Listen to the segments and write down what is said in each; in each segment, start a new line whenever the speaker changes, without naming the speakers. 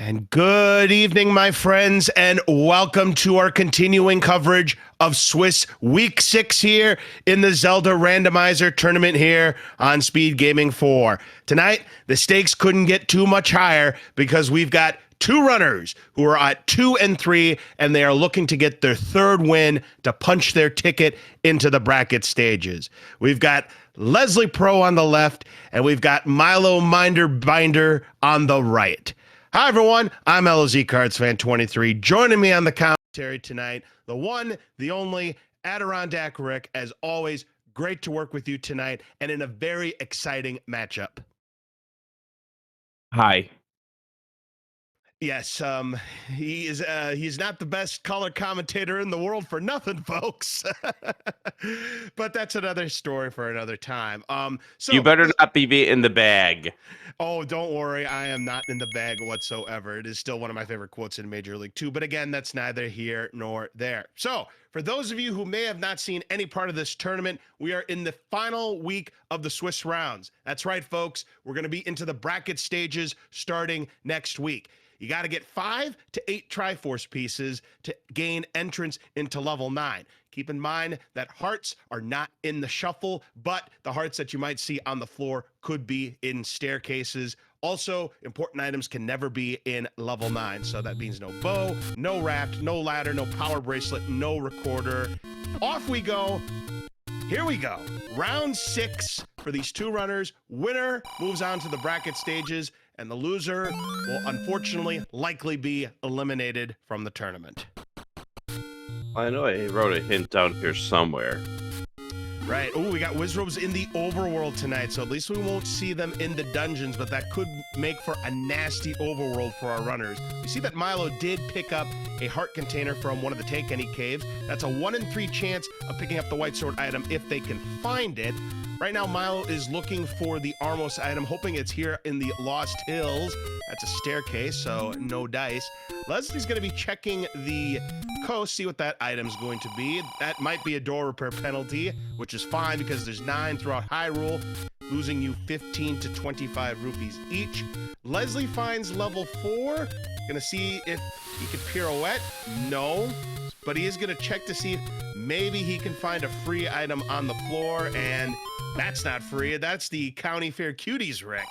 And good evening, my friends, and welcome to our continuing coverage of Swiss Week 6 here in the Zelda Randomizer tournament here on SpeedGaming 4. Tonight, the stakes couldn't get too much higher because we've got two runners who are at 2 and 3, and they are looking to get their third win to punch their ticket into the bracket stages. We've got Leslie Pro on the left, and we've got Milo Minderbinder on the right. Hi, everyone. I'm LOZ Cards Fan 23. Joining me on the commentary tonight, the one, the only, Adirondack Rick. As always, great to work with you tonight and in a very exciting matchup.
Hi.
Yes, he's not the best color commentator in the world for nothing, folks. But that's another story for another time. So
You better not be in the bag.
Oh, don't worry. I am not in the bag whatsoever. It is still one of my favorite quotes in Major League 2. But again, that's neither here nor there. So for those of you who may have not seen any part of this tournament, we are in the final week of the Swiss rounds. That's right, folks. We're going to be into the bracket stages starting next week. You got to get 5 to 8 Triforce pieces to gain entrance into level 9. Keep in mind that hearts are not in the shuffle, but the hearts that you might see on the floor could be in staircases. Also, important items can never be in level 9. So that means no bow, no raft, no ladder, no power bracelet, no recorder. Off we go. Here we go. Round 6 for these two runners. Winner moves on to the bracket stages, and the loser will unfortunately likely be eliminated from the tournament.
I know I wrote a hint down here somewhere.
Right. Oh, we got Wizrobes in the overworld tonight, so at least we won't see them in the dungeons, but that could make for a nasty overworld for our runners. We see that Milo did pick up a heart container from one of the Take Any caves. That's a 1 in 3 chance of picking up the white sword item if they can find it. Right now, Milo is looking for the Armos item, hoping it's here in the Lost Hills. That's a staircase, so no dice. Leslie's going to be checking the coast, see what that item's going to be. That might be a door repair penalty, which is fine because there's 9 throughout Hyrule, losing you 15 to 25 rupees each. Leslie finds level 4. Gonna see if he can pirouette. No, but he is gonna check to see if maybe he can find a free item on the floor, and that's not free. That's the County Fair Cuties, Rick.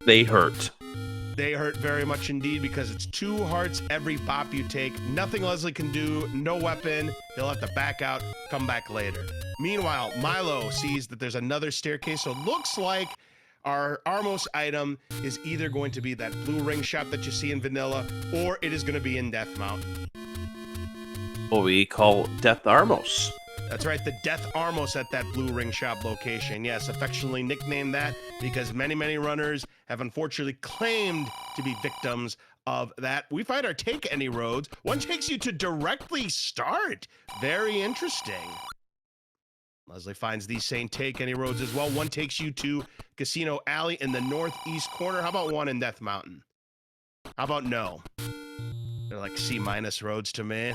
They hurt.
They hurt very much indeed because it's 2 hearts every bop you take. Nothing Leslie can do, no weapon. He'll have to back out, come back later. Meanwhile, Milo sees that there's another staircase, so it looks like our Armos item is either going to be that blue ring shop that you see in Vanilla, or it is going to be in Death Mountain.
What we call Death Armos.
That's right, the Death Armos at that blue ring shop location. Yes, affectionately nicknamed that because many, many runners have unfortunately claimed to be victims of that. We find our Take Any roads. One takes you to directly start. Very interesting. Leslie finds these same Take Any roads as well. One takes you to Casino Alley in the northeast corner. How about one in Death Mountain? How about no? They're like C- roads to me.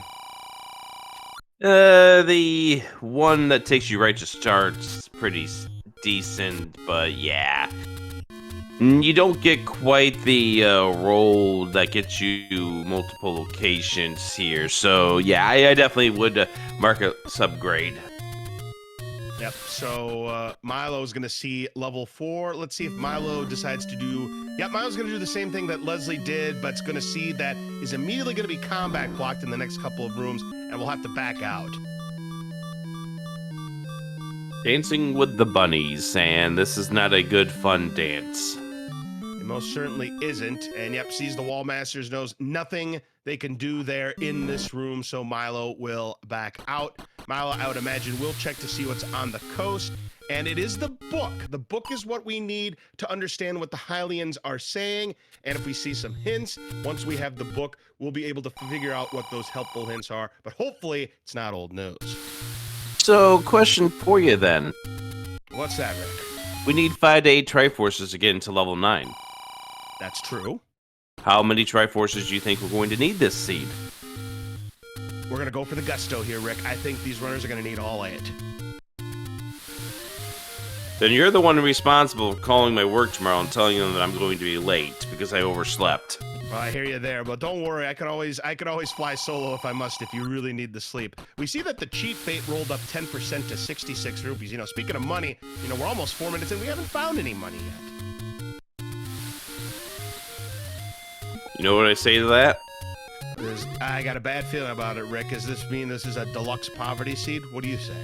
The one that takes you right to start's pretty decent, but yeah. You don't get quite the roll that gets you multiple locations here. So yeah, I definitely would mark a subgrade.
Yep, so Milo's going to see level 4. Let's see if Milo decides to do... Yep, Milo's going to do the same thing that Leslie did, but it's going to see that is immediately going to be combat blocked in the next couple of rooms, and we'll have to back out.
Dancing with the bunnies, and this is not a good fun dance.
It most certainly isn't, and yep, sees the Wall Masters, knows nothing they can do there in this room, so Milo will back out. Milo, I would imagine, will check to see what's on the coast, and it is the book. The book is what we need to understand what the Hylians are saying, and if we see some hints, once we have the book, we'll be able to figure out what those helpful hints are, but hopefully it's not old news.
So, question for you then.
What's that, Rick?
We need 5 to 8 Triforces to get into level 9.
That's true.
How many Triforces do you think we're going to need this seed?
We're going to go for the gusto here, Rick. I think these runners are going to need all 8.
Then you're the one responsible for calling my work tomorrow and telling them that I'm going to be late because I overslept.
Well, I hear you there, but don't worry. I could always fly solo if I must, if you really need the sleep. We see that the cheat bait rolled up 10% to 66 rupees. You know, speaking of money, you know, we're almost 4 minutes in. We haven't found any money yet.
You know what I say to that?
I got a bad feeling about it, Rick. Does this mean this is a deluxe poverty seed? What do you say?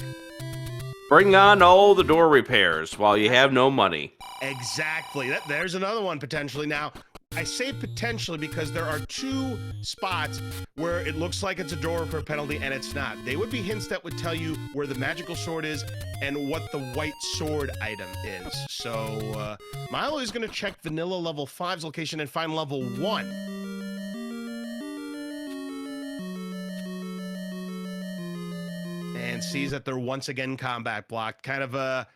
Bring on all the door repairs while you have no money.
Exactly. There's another one potentially. Now, I say potentially because there are 2 spots where it looks like it's a door repair penalty and it's not. They would be hints that would tell you where the magical sword is and what the white sword item is. So, Milo is going to check vanilla level 5's location and find level 1. And sees that they're once again combat blocked. Kind of a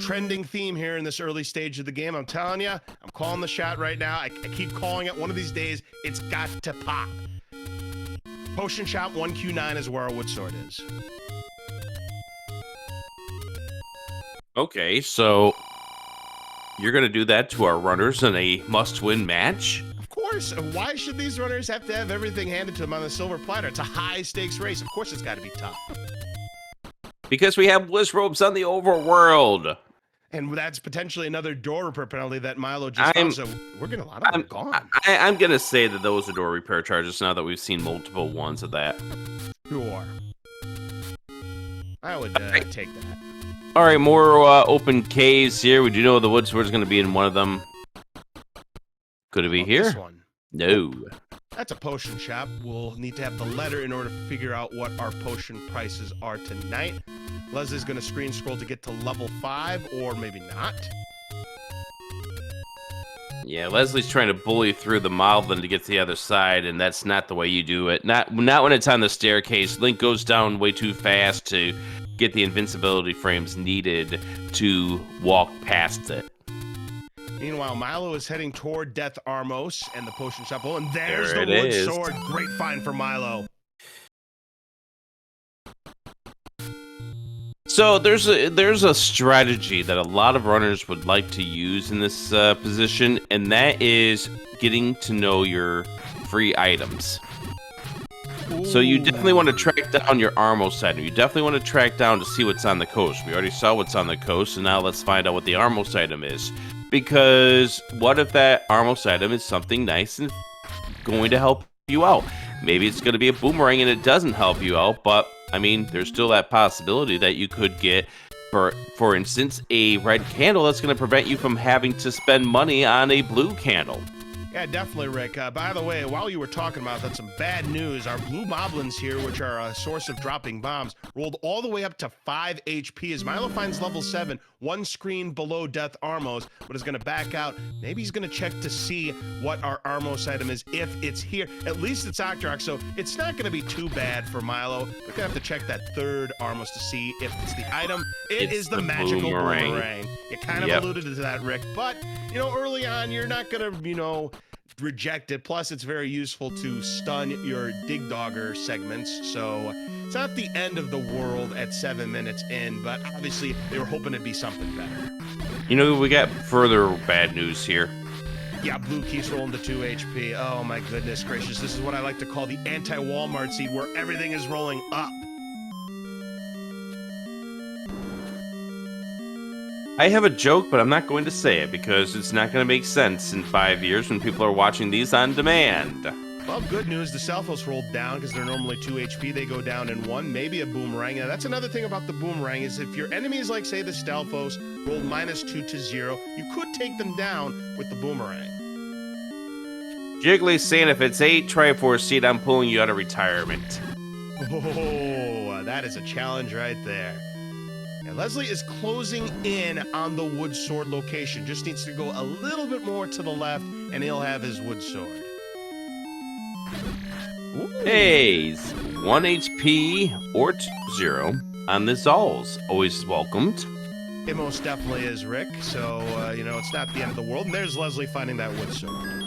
trending theme here in this early stage of the game. I'm telling you, I'm calling the shot right now. I keep calling it. One of these days, it's got to pop. Potion shop 1Q9 is where our wood sword is.
Okay, so you're going to do that to our runners in a must-win match?
Of course. Why should these runners have to have everything handed to them on the silver platter? It's a high-stakes race. Of course it's got to be tough.
Because we have bliss ropes on the overworld.
And that's potentially another door repair penalty that Milo just found, so we're getting a lot of them gone.
I'm going to say that those are door repair charges now that we've seen multiple ones of that.
Sure. I would take that.
All right, more open caves here. We do know the wood sword is going to be in one of them. Could it be here?
This one.
No.
That's a potion shop. We'll need to have the letter in order to figure out what our potion prices are tonight. Leslie's going to screen scroll to get to level 5, or maybe not.
Yeah, Leslie's trying to bully through the Moblin to get to the other side, and that's not the way you do it. Not when it's on the staircase. Link goes down way too fast to get the invincibility frames needed to walk past it.
Meanwhile, Milo is heading toward Death Armos and the potion shop. Oh, and there's the
There it
wood
is.
sword. Great find for Milo.
So there's a strategy that a lot of runners would like to use in this position, and that is getting to know your free items. So you definitely want to track down your Armos item. You definitely want to track down to see what's on the coast. We already saw what's on the coast, and now let's find out what the Armos item is. Because what if that Armos item is something nice and going to help you out? Maybe it's going to be a boomerang and it doesn't help you out, but I mean, there's still that possibility that you could get, for instance, a red candle that's going to prevent you from having to spend money on a blue candle.
Yeah, definitely, Rick. By the way, while you were talking about that, some bad news. Our blue moblins here, which are a source of dropping bombs, rolled all the way up to 5 HP as Milo finds level 7, 1 screen below Death Armos, but is going to back out. Maybe he's going to check to see what our Armos item is, if it's here. At least it's Octorok, so it's not going to be too bad for Milo. We're going to have to check that 3rd Armos to see if it's the item. It is the magical boomerang. You kind of alluded to that, Rick, but, you know, early on, you're not going to, you know, reject it. Plus, it's very useful to stun your Dig Dogger segments, so it's not the end of the world at 7 minutes in, but obviously they were hoping it'd be something better.
You know, we got further bad news here.
Yeah, blue keeps rolling to 2 HP. Oh my goodness gracious. This is what I like to call the anti-Walmart seed, where everything is rolling up.
I have a joke, but I'm not going to say it because it's not going to make sense in 5 years when people are watching these on demand.
Well, good news, the Stalfos rolled down because they're normally 2 HP. They go down in 1, maybe a boomerang. Now, that's another thing about the boomerang is if your enemies, like, say, the Stalfos, rolled -2 to 0, you could take them down with the boomerang.
Jiggly's saying if it's 8, try for a seat, I'm pulling you out of retirement.
Oh, that is a challenge right there. And Leslie is closing in on the wood sword location. Just needs to go a little bit more to the left, and he'll have his wood sword. Ooh.
Hey, 1 HP or 0 on the Zolls. Always welcomed.
It most definitely is, Rick. So, you know, it's not the end of the world. And there's Leslie finding that wood sword.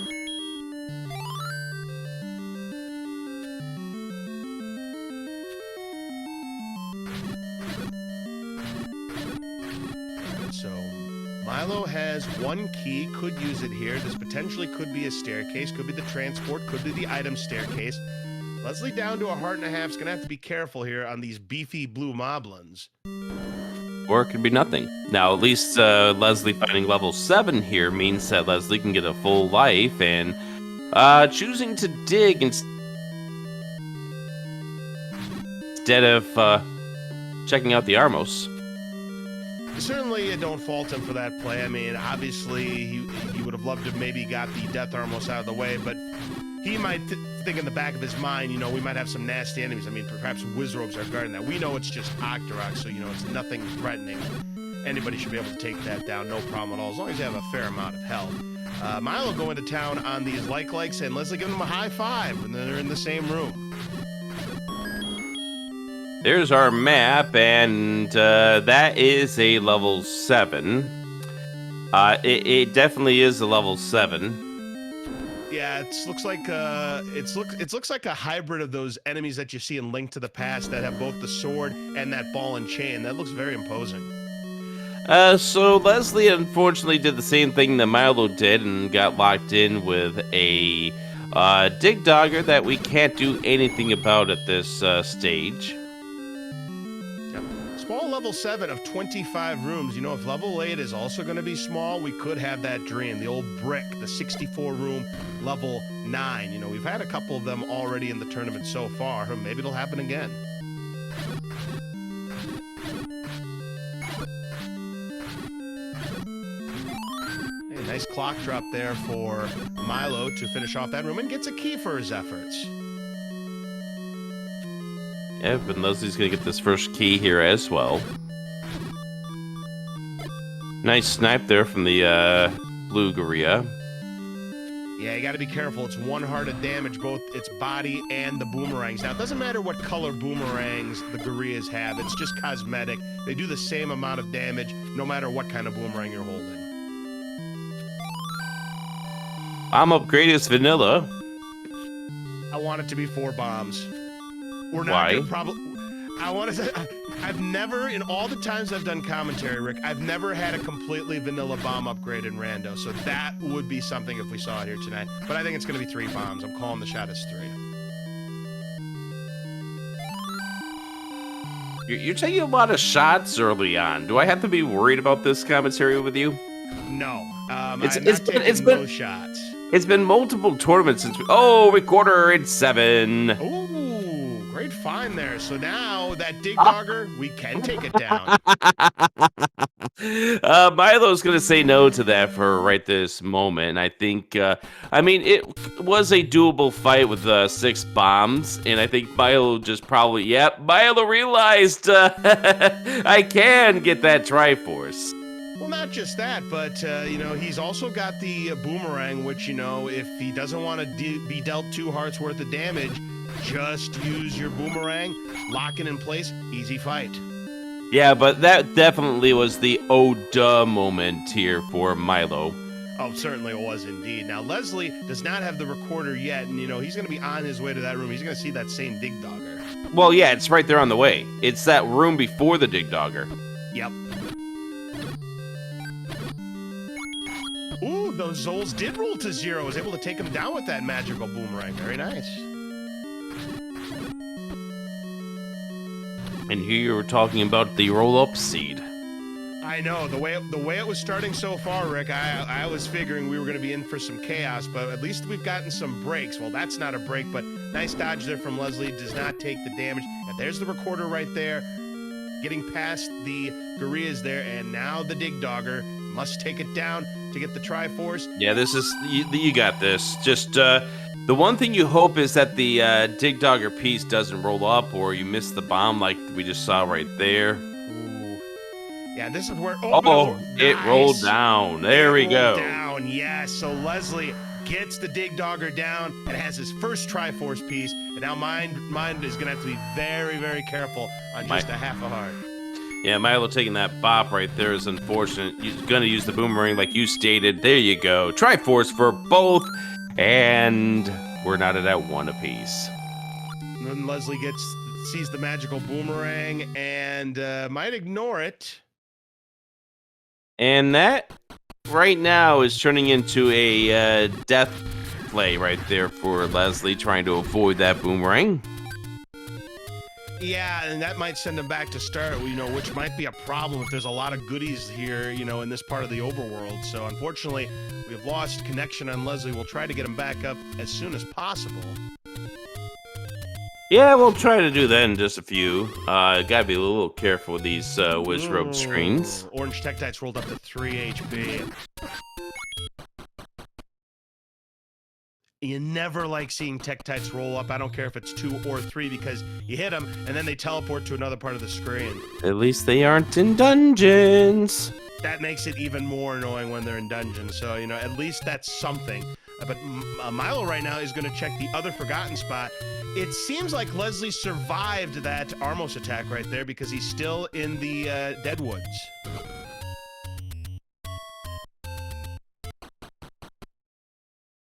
So Milo has one key, could use it here. This potentially could be a staircase, could be the transport, could be the item staircase. Leslie down to a heart and a half is going to have to be careful here on these beefy blue moblins.
Or it could be nothing. Now, at least Leslie finding level 7 here means that Leslie can get a full life and choosing to dig instead of checking out the Armos.
Certainly, don't fault him for that play. I mean, obviously, he would have loved to maybe got the Death Armos out of the way, but he might think in the back of his mind, you know, we might have some nasty enemies. I mean, perhaps Wizrobes are guarding that. We know it's just Octorok, so, you know, it's nothing threatening. Anybody should be able to take that down, no problem at all, as long as you have a fair amount of health. Milo going to town on these likes, and Leslie giving him a high five, and then they're in the same room.
There's our map, and that is a level 7. It definitely is a level 7.
Yeah, it looks like it looks like a hybrid of those enemies that you see in Link to the Past that have both the sword and that ball and chain. That looks very imposing.
So Leslie unfortunately did the same thing that Milo did and got locked in with a Dig Dogger that we can't do anything about at this stage.
Small level 7 of 25 rooms. You know, if level 8 is also going to be small, we could have that dream. The old brick, the 64-room level 9. You know, we've had a couple of them already in the tournament so far. Maybe it'll happen again. Hey, nice clock drop there for Milo to finish off that room and gets a key for his efforts.
Yep, and Leslie's gonna get this first key here as well. Nice snipe there from the blue Gorilla.
Yeah, you gotta be careful. It's one heart of damage, both its body and the boomerangs. Now, it doesn't matter what color boomerangs the Gorillas have. It's just cosmetic. They do the same amount of damage, no matter what kind of boomerang you're holding.
Bomb upgrade is vanilla.
I want it to be 4 bombs. We're not
Why?
gonna probably. I want to say I've never, in all the times I've done commentary, Rick, I've never had a completely vanilla bomb upgrade in Rando. So that would be something if we saw it here tonight. But I think it's going to be 3 bombs. I'm calling the shot as 3.
You're taking a lot of shots early on. Do I have to be worried about this commentary with you?
No,
It's
I'm not
been
taking those shots.
It's been multiple tournaments since. Oh, recorder, it's 7.
Ooh, great find there. So now that Dig Dogger, we can take it down.
Milo's gonna say no to that for right this moment. I think. I mean, it was a doable fight with 6 bombs, and I think Milo just probably. Yep, Milo realized I can get that Triforce.
Well, not just that, but, you know, he's also got the boomerang, which, you know, if he doesn't want to be dealt 2 hearts worth of damage, just use your boomerang, lock it in place, easy fight.
Yeah, but that definitely was the oh duh moment here for Milo.
Oh, certainly it was indeed. Now, Leslie does not have the recorder yet, and, you know, he's going to be on his way to that room. He's going to see that same Dig Dogger.
Well, yeah, it's right there on the way. It's that room before the Dig Dogger.
Yep. Ooh, those Zols did roll to 0. Was able to take him down with that magical boomerang. Very nice.
And here you were talking about the roll-up seed.
I know, the way it was starting so far, Rick, I was figuring we were going to be in for some chaos, but at least we've gotten some breaks. Well, that's not a break, but nice dodge there from Leslie. Does not take the damage. And there's the recorder right there, getting past the Gorillas there, and now the Dig Dogger must take it down to get the Triforce.
Yeah, this is you got this. Just the one thing you hope is that the Dig Dogger piece doesn't roll up, or you miss the bomb like we just saw right there.
Ooh. Yeah, this is where.
It rolled down. There we go.
Down, yes. So Leslie gets the Dig Dogger down and has his first Triforce piece. And now Mind is going to have to be very, very careful on just a half a heart.
Yeah, Milo taking that bop right there is unfortunate. He's going to use the boomerang like you stated. There you go. Triforce for both. And we're knotted at 1 apiece.
And then Leslie sees the magical boomerang and might ignore it.
And that right now is turning into a death play right there for Leslie, trying to avoid that boomerang.
Yeah, and that might send him back to start, which might be a problem if there's a lot of goodies here, in this part of the overworld. So unfortunately, we've lost connection on Leslie. We'll try to get him back up as soon as possible.
Yeah, we'll try to do that in just a few. Gotta be a little careful with these Wizrobe screens.
Orange Tektites rolled up to 3 HP. You never like seeing Tektites roll up. I don't care if it's 2 or 3 because you hit them and then they teleport to another part of the screen.
At least they aren't in dungeons.
That makes it even more annoying when they're in dungeons. So, at least that's something. But Milo right now is going to check the other forgotten spot. It seems like Leslie survived that Armos attack right there because he's still in the Deadwoods.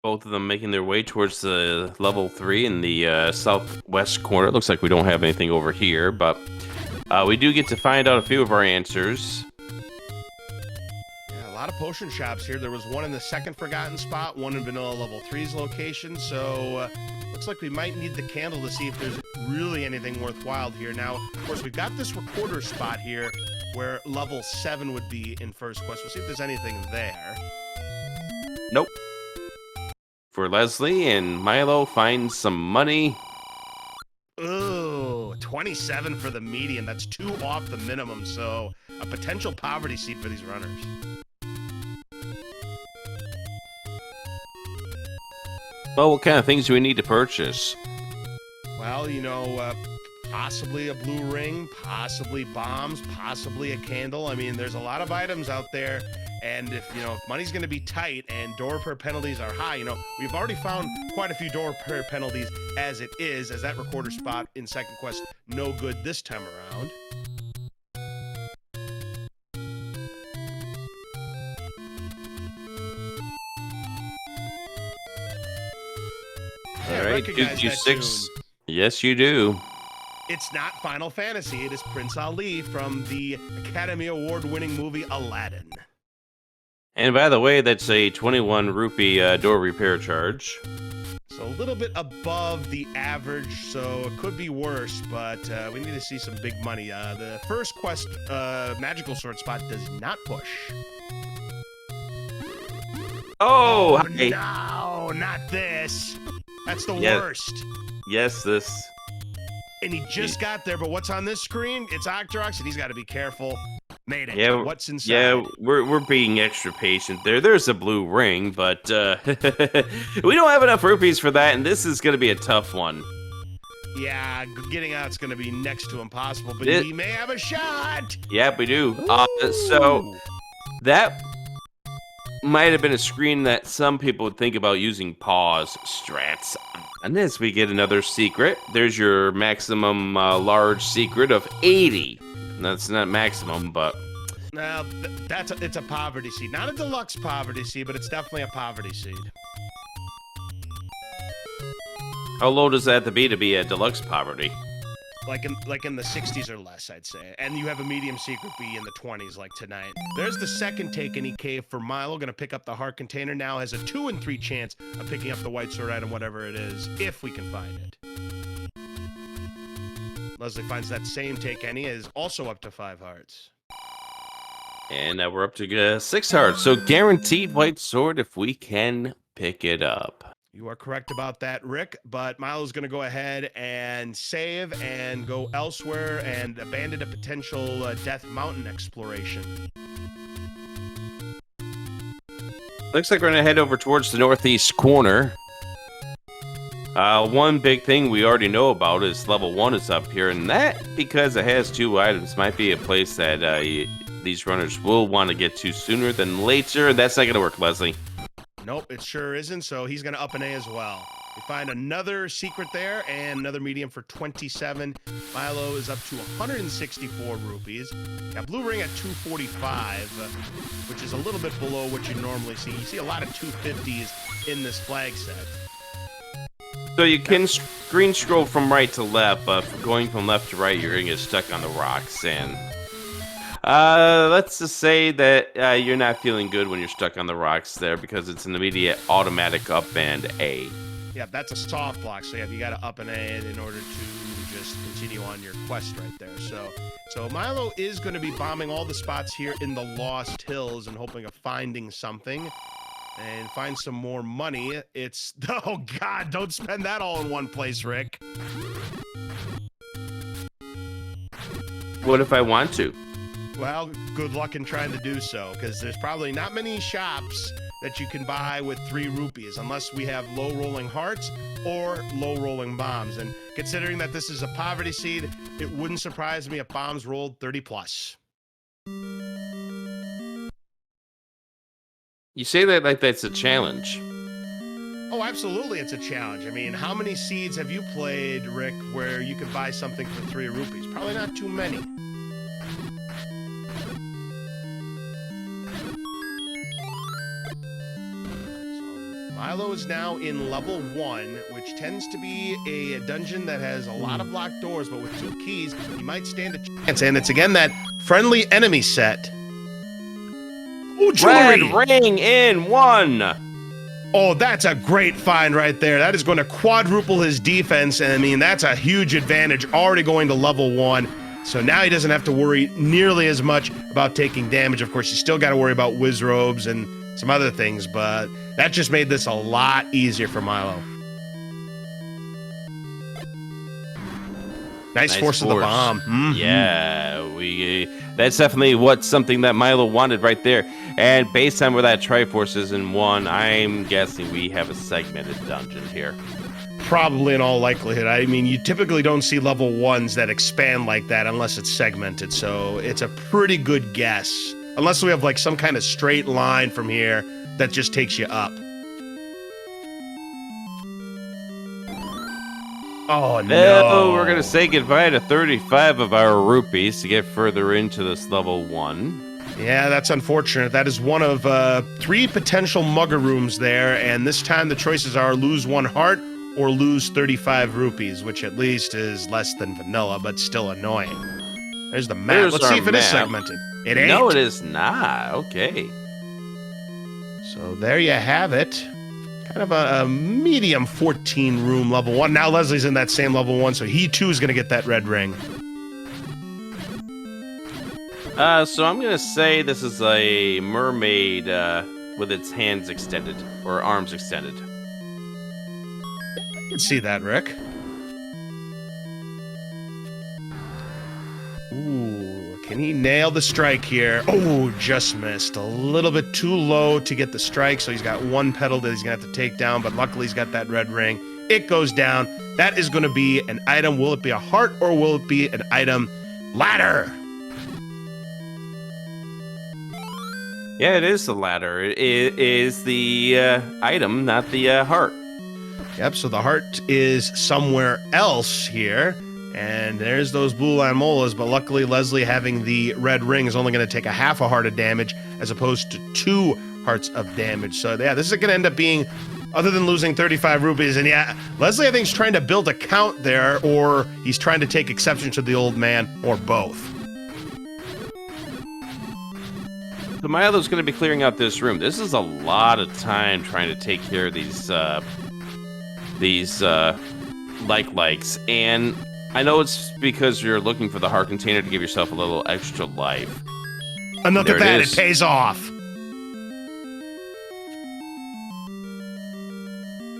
Both of them making their way towards the level 3 in the southwest corner. It looks like we don't have anything over here, but we do get to find out a few of our answers.
Yeah, a lot of potion shops here. There was one in the second forgotten spot, one in Vanilla level 3's location, so looks like we might need the candle to see if there's really anything worthwhile here. Now, of course, we've got this recorder spot here where level 7 would be in first quest. We'll see if there's anything there.
Nope. For Leslie, and Milo finds some money.
Ooh, 27 for the median. That's 2 off the minimum, so a potential poverty seed for these runners.
Well, what kind of things do we need to purchase?
Well, possibly a blue ring, possibly bombs, possibly a candle. I mean, there's a lot of items out there. And if money's going to be tight and door repair penalties are high, we've already found quite a few door repair penalties as it is, as that recorder spot in second quest no good this time around.
All right, you 6. Yes, you do.
It's not Final Fantasy. It is Prince Ali from the Academy Award-winning movie Aladdin.
And by the way, that's a 21 rupee door repair charge.
So a little bit above the average, so it could be worse, but we need to see some big money. The first quest, magical sword spot, does not push.
Oh,
hey. No, not this. That's the worst.
Yes, this.
And he just got there, but what's on this screen? It's Octorox, and he's got to be careful. Made it.
Yeah,
what's inside?
Yeah, we're being extra patient there. There's a blue ring, but we don't have enough rupees for that, and this is going to be a tough one.
Yeah, getting out's going to be next to impossible, but he may have a shot.
Yep, we do. So that might have been a screen that some people would think about using pause strats. And as we get another secret, there's your maximum large secret of 80. That's not maximum, but...
Now, it's a poverty seed. Not a deluxe poverty seed, but it's definitely a poverty seed.
How low does that have to be a deluxe poverty?
Like in the 60s or less, I'd say. And you have a medium secret be in the 20s, like tonight. There's the second take any cave for Milo. Gonna pick up the heart container. Now has a 2 in 3 chance of picking up the white sword item, whatever it is, if we can find it. Leslie finds that same take any is also up to 5 hearts.
And now we're up to 6 hearts. So guaranteed white sword if we can pick it up.
You are correct about that, Rick, but Milo's going to go ahead and save and go elsewhere and abandon a potential Death Mountain exploration.
Looks like we're going to head over towards the northeast corner. One big thing we already know about is level 1 is up here, and that, because it has 2 items, might be a place that these runners will want to get to sooner than later. That's not going to work, Leslie.
Nope, it sure isn't, so he's going to up an A as well. We find another secret there and another medium for 27. Milo is up to 164 rupees. Got blue ring at 245, which is a little bit below what you normally see. You see a lot of 250s in this flag set.
So you can screen scroll from right to left, but for going from left to right, you're going to get stuck on the rocks. And Let's just say that you're not feeling good when you're stuck on the rocks there because it's an immediate automatic up and A.
Yeah, that's a soft block. So yeah, you got to up an A in order to just continue on your quest right there. So Milo is going to be bombing all the spots here in the Lost Hills and hoping of finding something and find some more money. It's oh God, don't spend that all in one place, Rick.
What if I want to?
Well, good luck in trying to do so, because there's probably not many shops that you can buy with 3 rupees, unless we have low rolling hearts or low rolling bombs. And considering that this is a poverty seed, it wouldn't surprise me if bombs rolled 30 plus.
You say that like that's a challenge.
Oh, absolutely, it's a challenge. I mean, how many seeds have you played, Rick, where you could buy something for 3 rupees? Probably not too many. Milo is now in level 1, which tends to be a dungeon that has a lot of locked doors, but with 2 keys, you might stand a chance. And it's again that friendly enemy set. Ooh, jewelry!
Red ring in 1!
Oh, that's a great find right there. That is going to quadruple his defense, and I mean, that's a huge advantage already going to level 1. So now he doesn't have to worry nearly as much about taking damage. Of course, you still got to worry about whiz robes and some other things, but that just made this a lot easier for Milo. Nice force of the bomb. Mm-hmm.
Yeah, that's definitely something that Milo wanted right there. And based on where that Triforce is in 1, I'm guessing we have a segmented dungeon here.
Probably in all likelihood. I mean, you typically don't see level 1s that expand like that unless it's segmented, so it's a pretty good guess. Unless we have like some kind of straight line from here that just takes you up. Oh, no.
We're going to say goodbye to 35 of our rupees to get further into this level 1.
Yeah, that's unfortunate. That is one of 3 potential mugger rooms there, and this time the choices are lose 1 heart or lose 35 rupees, which at least is less than vanilla, but still annoying. There's the map. Let's see if it is segmented. It ain't.
No, it is not. Okay.
So there you have it. Kind of a medium 14-room level 1. Now Leslie's in that same level 1, so he too is going to get that red ring.
So I'm going to say this is a mermaid with its hands extended, or arms extended.
I can see that, Rick. Ooh, can he nail the strike here? Oh, just missed. A little bit too low to get the strike, so he's got 1 petal that he's going to have to take down, but luckily he's got that red ring. It goes down. That is going to be an item. Will it be a heart, or will it be an item? Ladder!
Yeah, it is the ladder. It is the item, not the heart.
Yep, so the heart is somewhere else here. And there's those blue line molas, but luckily Leslie having the red ring is only going to take a half a heart of damage as opposed to 2 hearts of damage. So yeah, this is going to end up being, other than losing 35 rupees, and yeah, Leslie I think is trying to build a count there, or he's trying to take exception to the old man, or both.
So Milo's going to be clearing out this room. This is a lot of time trying to take care of these likes, and I know it's because you're looking for the heart container to give yourself a little extra life.
And look at that, it pays off.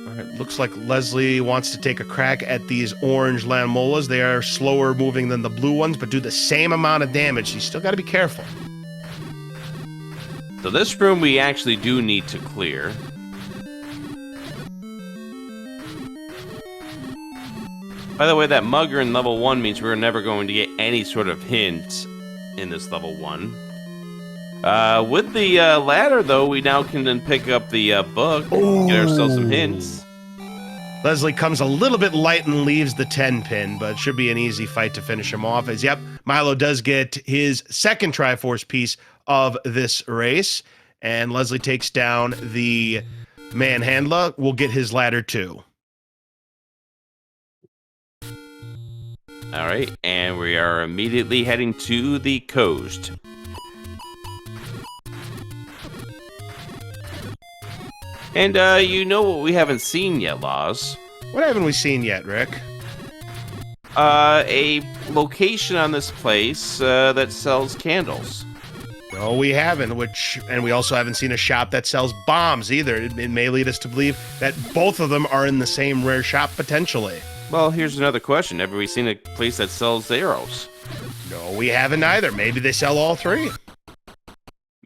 All right, looks like Leslie wants to take a crack at these orange Lamolas. They are slower moving than the blue ones, but do the same amount of damage. So you still got to be careful.
So this room we actually do need to clear. By the way, that mugger in level 1 means we're never going to get any sort of hint in this level 1. With the ladder, though, we now can then pick up the book and get ourselves some hints.
Leslie comes a little bit light and leaves the 10 pin, but it should be an easy fight to finish him off. As, yep, Milo does get his second Triforce piece of this race, and Leslie takes down the manhandler. We'll get his ladder too.
All right, and we are immediately heading to the coast. And you know what we haven't seen yet, Laws?
What haven't we seen yet, Rick?
A location on this place that sells candles.
No, we haven't, and we also haven't seen a shop that sells bombs either. It may lead us to believe that both of them are in the same rare shop potentially.
Well, here's another question. Have we seen a place that sells arrows?
No, we haven't either. Maybe they sell all three.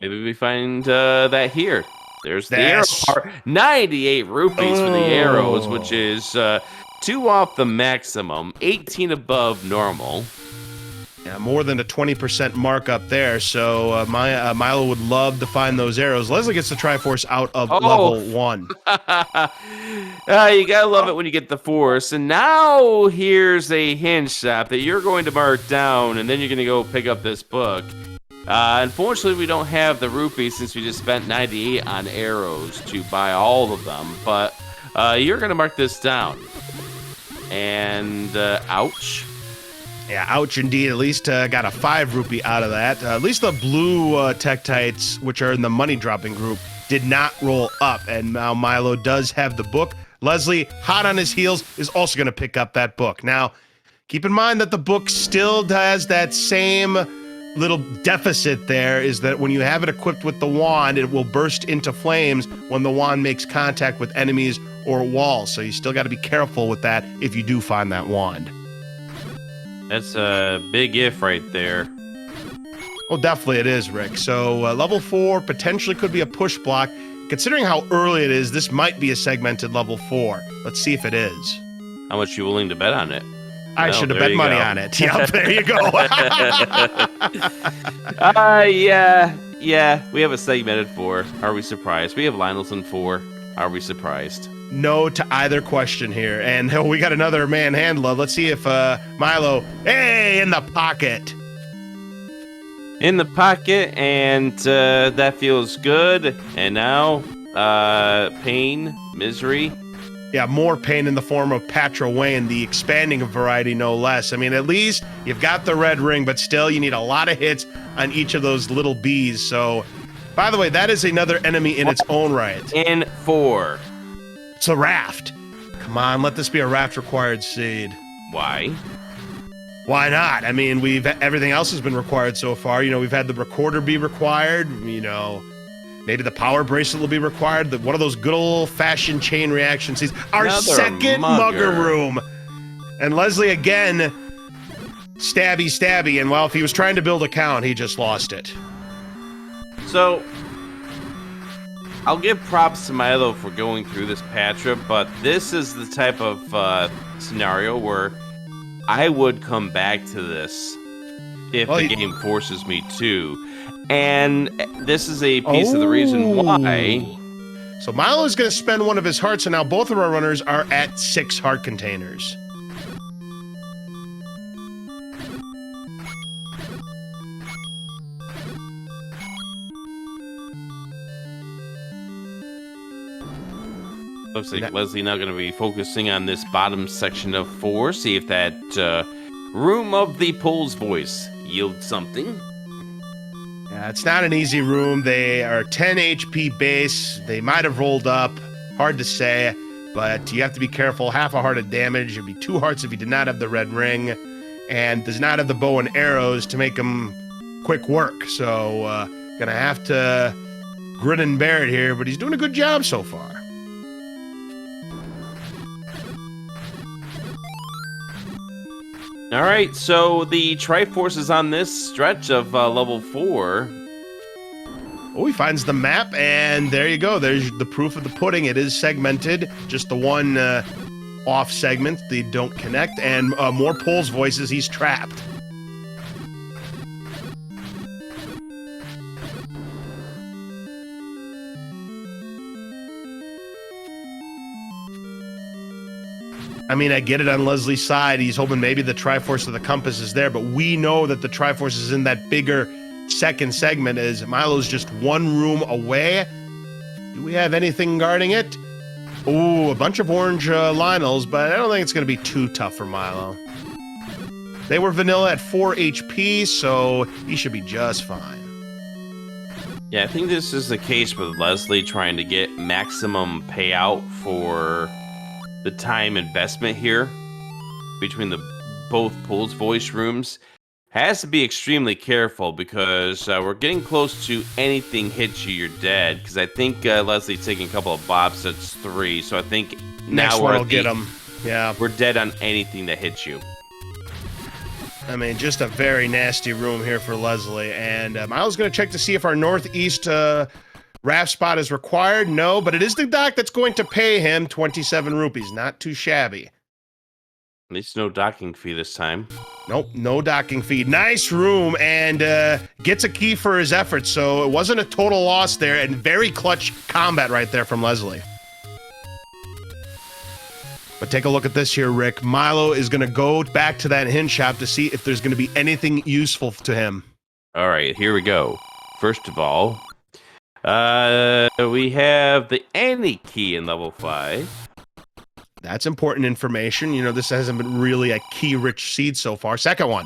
Maybe we find that here. There's the arrow part. 98 rupees for the arrows, which is 2 off the maximum, 18 above normal.
Yeah, more than a 20% markup there, so Milo would love to find those arrows. Leslie gets the Triforce out of level 1.
You gotta love it when you get the Force. And now here's a hint shop that you're going to mark down, and then you're gonna go pick up this book. Unfortunately, we don't have the rupees since we just spent 98 on arrows to buy all of them, but you're gonna mark this down. And ouch.
Yeah, ouch indeed. At least got a 5 rupee out of that. At least the blue Tektites, which are in the money dropping group, did not roll up. And now Milo does have the book. Leslie, hot on his heels, is also going to pick up that book. Now, keep in mind that the book still has that same little deficit there, is that when you have it equipped with the wand, it will burst into flames when the wand makes contact with enemies or walls. So you still got to be careful with that if you do find that wand.
That's a big if right there.
Oh, definitely it is, Rick. So level 4 potentially could be a push block. Considering how early it is, this might be a segmented level 4. Let's see if it is.
How much you willing to bet on it?
I should have bet money on it. Yep, there you go.
Yeah, we have a segmented 4. Are we surprised? We have Lionel's in 4. Are we surprised?
No to either question here. And we got another manhandler. Let's see if Milo, hey, in the pocket.
In the pocket, and that feels good. And now, pain, misery.
Yeah, more pain in the form of Patra Wayne, the expanding variety, no less. I mean, at least you've got the red ring, but still you need a lot of hits on each of those little bees. So, by the way, that is another enemy in its own right.
In 4.
It's a raft. Come on, let this be a raft required seed.
Why?
Why not? I mean, everything else has been required so far. You know, we've had the recorder be required. You know, maybe the power bracelet will be required. One of those good old-fashioned chain reaction seeds. Our
Another
second mugger room. And Leslie again, stabby. And well, if he was trying to build a count, he just lost it.
So, I'll give props to Milo for going through this Patra, but this is the type of scenario where I would come back to this if the game forces me to. And this is a piece of the reason why.
So Milo is going to spend one of his hearts, and now both of our runners are at 6 heart containers.
Looks like Leslie now going to be focusing on this bottom section of 4. See if that room of the Pole's voice yields something.
Yeah, it's not an easy room. They are 10 HP base. They might have rolled up. Hard to say, but you have to be careful. Half a heart of damage. It'd be 2 hearts if he did not have the red ring, and does not have the bow and arrows to make him quick work. So gonna have to grin and bear it here, but he's doing a good job so far.
All right, so the Triforce is on this stretch of level 4.
Oh, he finds the map, and there you go. There's the proof of the pudding. It is segmented. Just the one off segment. They don't connect, and more Pole's voices. He's trapped. I mean, I get it on Leslie's side. He's hoping maybe the Triforce of the Compass is there, but we know that the Triforce is in that bigger second segment as Milo's just 1 room away. Do we have anything guarding it? Ooh, a bunch of orange Lionels, but I don't think it's going to be too tough for Milo. They were vanilla at 4 HP, so he should be just fine.
Yeah, I think this is the case with Leslie trying to get maximum payout for the time investment here between both pools voice rooms. Has to be extremely careful because we're getting close to anything hits you, you're dead. Because I think Leslie's taking a couple of bobs, that's 3. So I think
Next
now
one will get him. Yeah.
We're dead on anything that hits you.
I mean, just a very nasty room here for Leslie. And Milo's going to check to see if our northeast raft spot is required. No, but it is the dock that's going to pay him 27 rupees. Not too shabby.
At least no docking fee this time.
Nope, no docking fee. Nice room, and gets a key for his efforts, so it wasn't a total loss there, and very clutch combat right there from Leslie. But take a look at this here, Rick. Milo is going to go back to that hint shop to see if there's going to be anything useful to him.
All right, here we go. First of all, we have the any key in level 5.
That's important information. You know, this hasn't been really a key-rich seed so far. Second one.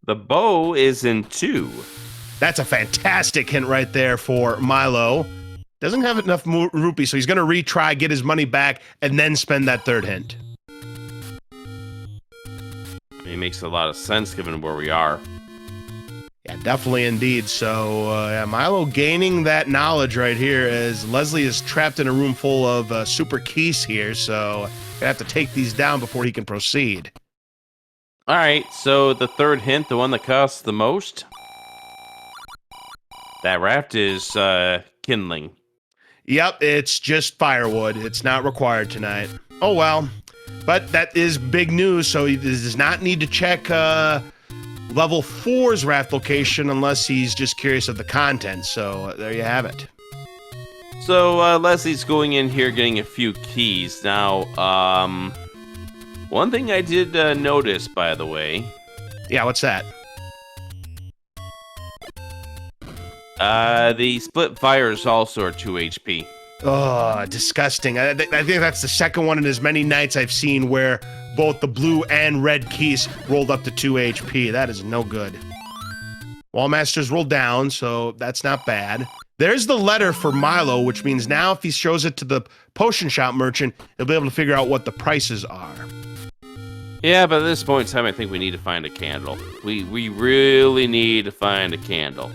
The bow is in 2.
That's a fantastic hint right there for Milo. Doesn't have enough rupees, so he's going to retry, get his money back, and then spend that third hint.
It makes a lot of sense given where we are.
Yeah, definitely indeed. So, yeah, Milo gaining that knowledge right here as Leslie is trapped in a room full of super keys here, so gonna have to take these down before he can proceed.
All right, so the third hint, the one that costs the most, that raft is kindling.
Yep, it's just firewood. It's not required tonight. Oh, well. But that is big news, so he does not need to check level 4's raft location unless he's just curious of the content. So there you have it.
So Leslie's going in here getting a few keys. Now, one thing I did notice, by the way.
Yeah, what's that?
The split fires also are 2 HP.
Oh, disgusting. I think that's the second one in as many nights I've seen where both the blue and red keys rolled up to 2 HP. That is no good. Wallmasters rolled down, so that's not bad. There's the letter for Milo, which means now if he shows it to the potion shop merchant, he'll be able to figure out what the prices are.
Yeah, but at this point in time, I think we need to find a candle. We really need to find a candle.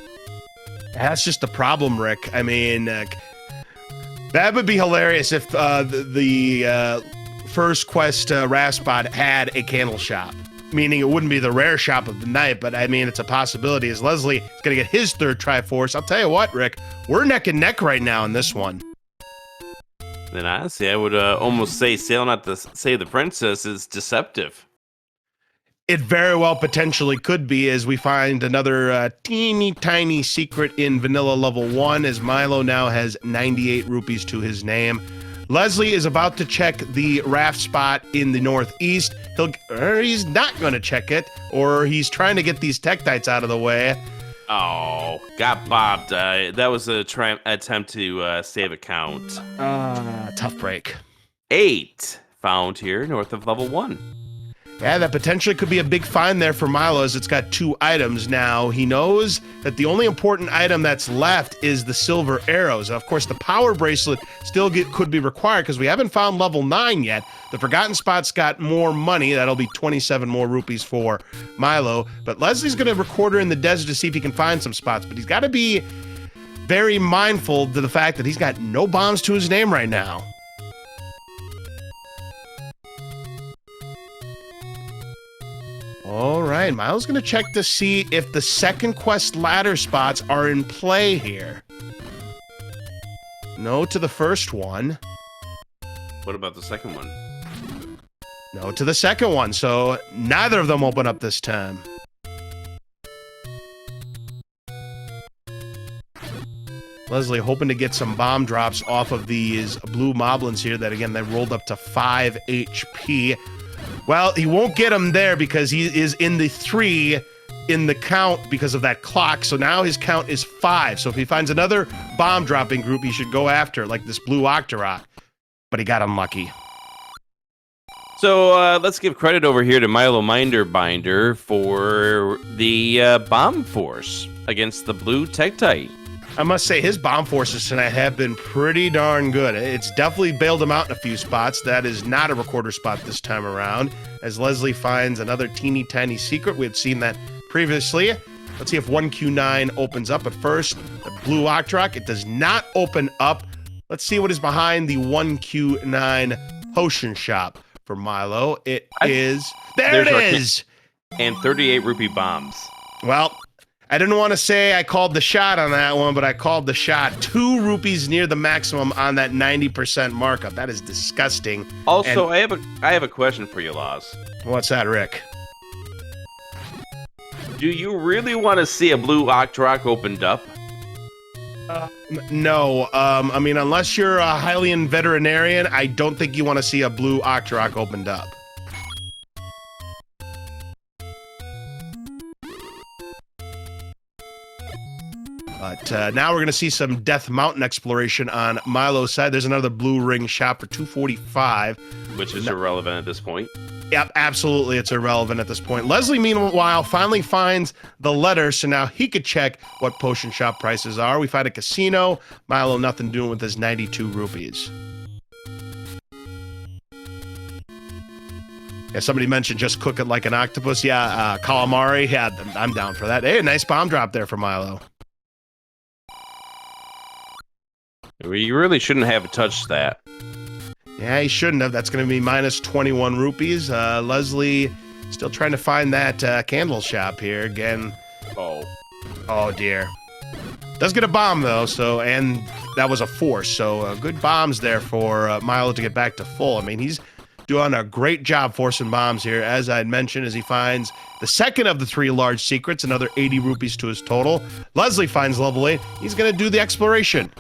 That's just the problem, Rick. I mean, that would be hilarious if the first quest raft spot had a candle shop. Meaning it wouldn't be the rare shop of the night, but I mean, it's a possibility. As Leslie is going to get his third Triforce, I'll tell you what, Rick, we're neck and neck right now in this one.
Then honestly, I would almost say sailing out to save the princess is deceptive.
It very well potentially could be as we find another teeny tiny secret in vanilla level 1 as Milo now has 98 rupees to his name. Leslie is about to check the raft spot in the northeast. He's not going to check it, or he's trying to get these Tektites out of the way.
Oh, got bobbed. That was a attempt to save a count.
Tough break.
8 found here north of level 1.
Yeah, that potentially could be a big find there for Milo as it's got 2 items now. He knows that the only important item that's left is the silver arrows. And of course, the power bracelet still could be required because we haven't found level 9 yet. The Forgotten Spot's got more money. That'll be 27 more rupees for Milo. But Leslie's going to record her in the desert to see if he can find some spots. But he's got to be very mindful to the fact that he's got no bombs to his name right now. All right, Milo's going to check to see if the second quest ladder spots are in play here. No to the first one.
What about the second one?
No to the second one, so neither of them open up this time. Leslie hoping to get some bomb drops off of these blue moblins here that, again, they rolled up to 5 HP. Well, he won't get him there because he is in the 3 in the count because of that clock. So now his count is 5. So if he finds another bomb dropping group, he should go after, like this blue Octorok. But he got unlucky.
So let's give credit over here to Milo Minderbinder for the bomb force against the blue Tektite.
I must say his bomb forces tonight have been pretty darn good. It's definitely bailed him out in a few spots. That is not a recorder spot this time around, as Leslie finds another teeny tiny secret. We had seen that previously. Let's see if 1Q9 opens up. But first, the blue Octrock. It does not open up. Let's see what is behind the 1Q9 potion shop for Milo. There it is!
And 38 rupee bombs.
Well, I didn't want to say I called the shot on that one, but I called the shot. 2 rupees near the maximum on that 90% markup. That is disgusting.
Also, I have a question for you, Laws.
What's that, Rick?
Do you really want to see a blue Octrock opened up?
No. I mean, unless you're a Hylian veterinarian, I don't think you want to see a blue Octrock opened up. But now we're going to see some Death Mountain exploration on Milo's side. There's another blue ring shop for 245.
Which is irrelevant at this point.
Yep, absolutely. It's irrelevant at this point. Leslie, meanwhile, finally finds the letter, so now he could check what potion shop prices are. We find a casino. Milo, nothing doing with his 92 rupees. Yeah, somebody mentioned just cook it like an octopus. Yeah, calamari. Yeah, I'm down for that. Hey, a nice bomb drop there for Milo.
You really shouldn't have touched that.
Yeah, he shouldn't have. That's going to be minus 21 rupees. Leslie still trying to find that candle shop here. Again. Oh, dear. Does get a bomb, though, and that was a force. So good bombs there for Milo to get back to full. I mean, he's doing a great job forcing bombs here, as I had mentioned, as he finds the second of the 3 large secrets, another 80 rupees to his total. Leslie finds level 8. He's going to do the exploration.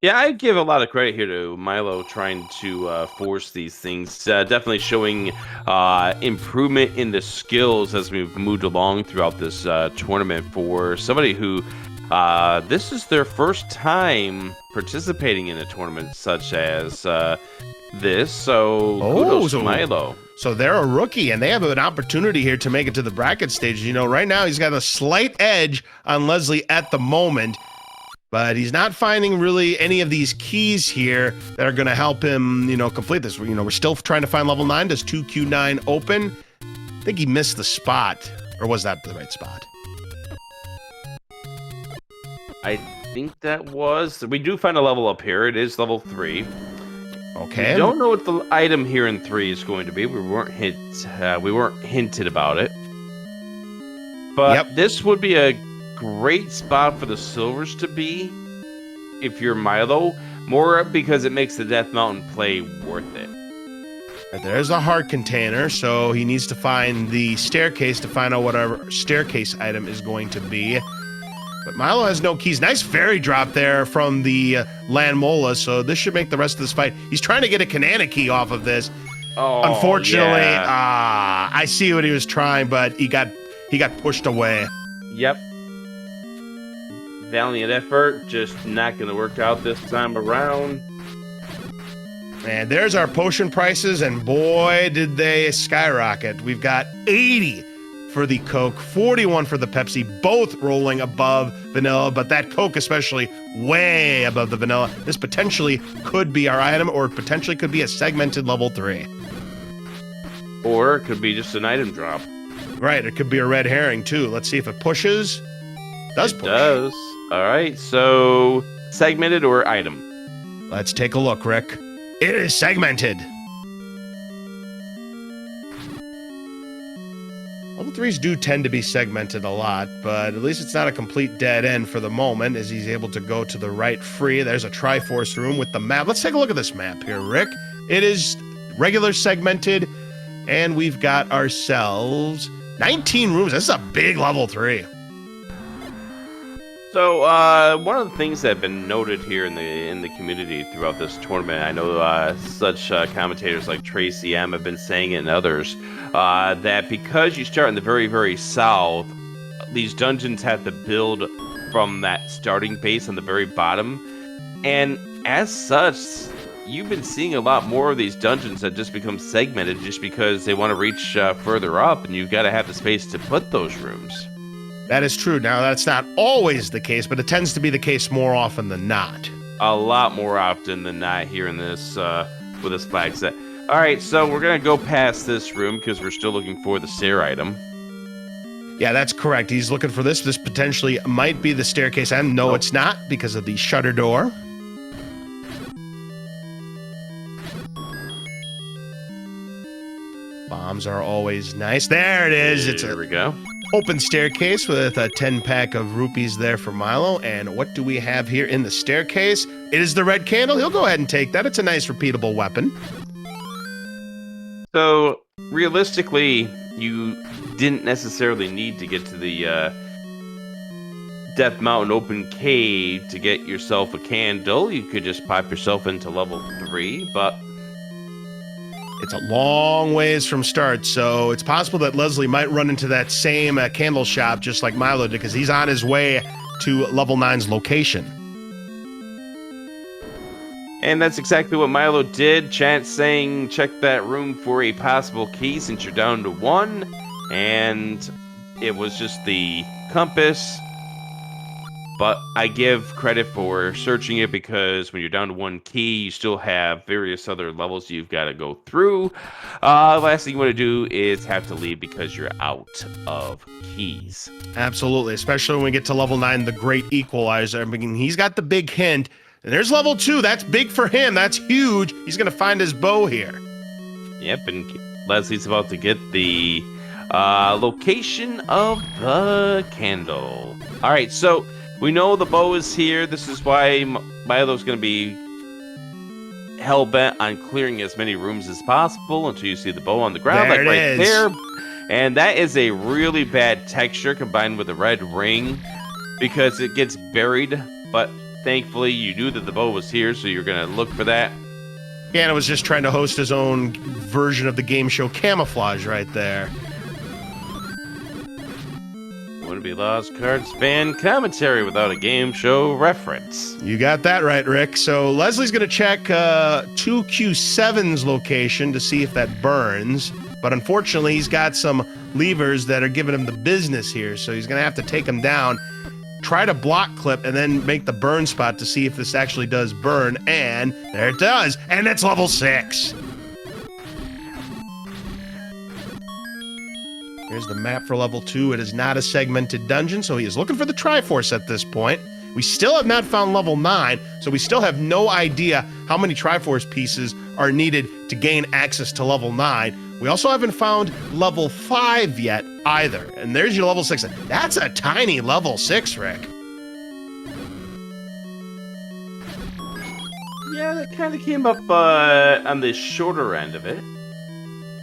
Yeah, I give a lot of credit here to Milo trying to force these things. Definitely showing improvement in the skills as we've moved along throughout this tournament for somebody who this is their first time participating in a tournament such as this. So kudos to Milo.
So they're a rookie, and they have an opportunity here to make it to the bracket stage. You know, right now he's got a slight edge on Leslie at the moment. But he's not finding really any of these keys here that are going to help him, complete this. We're still trying to find level 9. Does 2Q9 open? I think he missed the spot. Or was that the right spot?
I think that was. We do find a level up here. It is level 3.
Okay.
We don't know what the item here in 3 is going to be. We weren't hinted about it. But This would be a great spot for the silvers to be if you're Milo, more because it makes the Death Mountain play worth it.
There's a heart container, so he needs to find the staircase to find out whatever staircase item is going to be. But Milo has no keys. Nice fairy drop there from the Land Mola, so this should make the rest of this fight. He's trying to get a Kanana key off of this.
Oh,
unfortunately, I see what he was trying, but he got pushed away.
Yep. Valiant effort, just not going to work out this time around.
And there's our potion prices, and boy, did they skyrocket. We've got 80 for the Coke, 41 for the Pepsi, both rolling above vanilla, but that Coke especially way above the vanilla. This potentially could be our item, or potentially could be a segmented level 3.
Or it could be just an item drop.
Right, it could be a red herring too. Let's see if it pushes. Does push.
It does. All right, so segmented or item?
Let's take a look, Rick. It is segmented. Level 3s do tend to be segmented a lot, but at least it's not a complete dead end for the moment, as he's able to go to the right free. There's a Triforce room with the map. Let's take a look at this map here, Rick. It is regular segmented, and we've got ourselves 19 rooms. This is a big level 3.
So one of the things that have been noted here in the community throughout this tournament, I know such commentators like Tracy M have been saying it, and others, that because you start in the very, very south, these dungeons have to build from that starting base on the very bottom, and as such, you've been seeing a lot more of these dungeons that just become segmented just because they want to reach further up, and you've got to have the space to put those rooms.
That is true. Now, that's not always the case, but it tends to be the case more often than not.
A lot more often than not here in this with this flag set. All right, so we're gonna go past this room because we're still looking for the stair item.
Yeah, that's correct. He's looking for this. This potentially might be the staircase, and no, it's not because of the shutter door. Bombs are always nice. There it is.
There we go.
Open staircase with a 10-pack of rupees there for Milo. And what do we have here in the staircase? It is the red candle. He'll go ahead and take that. It's a nice repeatable weapon.
So, realistically, you didn't necessarily need to get to the Death Mountain open cave to get yourself a candle. You could just pop yourself into level 3, but
it's a long ways from start, so it's possible that Leslie might run into that same candle shop just like Milo did, because he's on his way to level 9's location.
And that's exactly what Milo did. Chance saying check that room for a possible key since you're down to 1. And it was just the compass. But I give credit for searching it because when you're down to 1 key, you still have various other levels you've got to go through. Last thing you want to do is have to leave because you're out of keys.
Absolutely, especially when we get to level 9, the Great Equalizer. I mean, he's got the big hint. And there's level 2. That's big for him. That's huge. He's going to find his bow here.
Yep, and Leslie's about to get the location of the candle. All right, so we know the bow is here. This is why Milo's going to be hell-bent on clearing as many rooms as possible until you see the bow on the ground,
there
like
it
right
is.
there. And that is a really bad texture combined with the red ring because it gets buried, but thankfully, you knew that the bow was here, so you're going to look for that.
Yeah, and it was just trying to host his own version of the game show Camouflage right there.
Wouldn't be Lost Cards fan commentary without a game show reference.
You got that right, Rick. So Leslie's going to check 2Q7's location to see if that burns. But unfortunately, he's got some levers that are giving him the business here, so he's going to have to take them down. Try to block clip and then make the burn spot to see if this actually does burn, and there it does, and it's level 6. Here's the map for level 2. It is not a segmented dungeon, so he is looking for the Triforce at this point. We still have not found level 9, so we still have no idea how many Triforce pieces are needed to gain access to level 9. We also haven't found level 5 yet either. And there's your level 6. That's a tiny level 6, Rick.
Yeah, that kind of came up on the shorter end of it.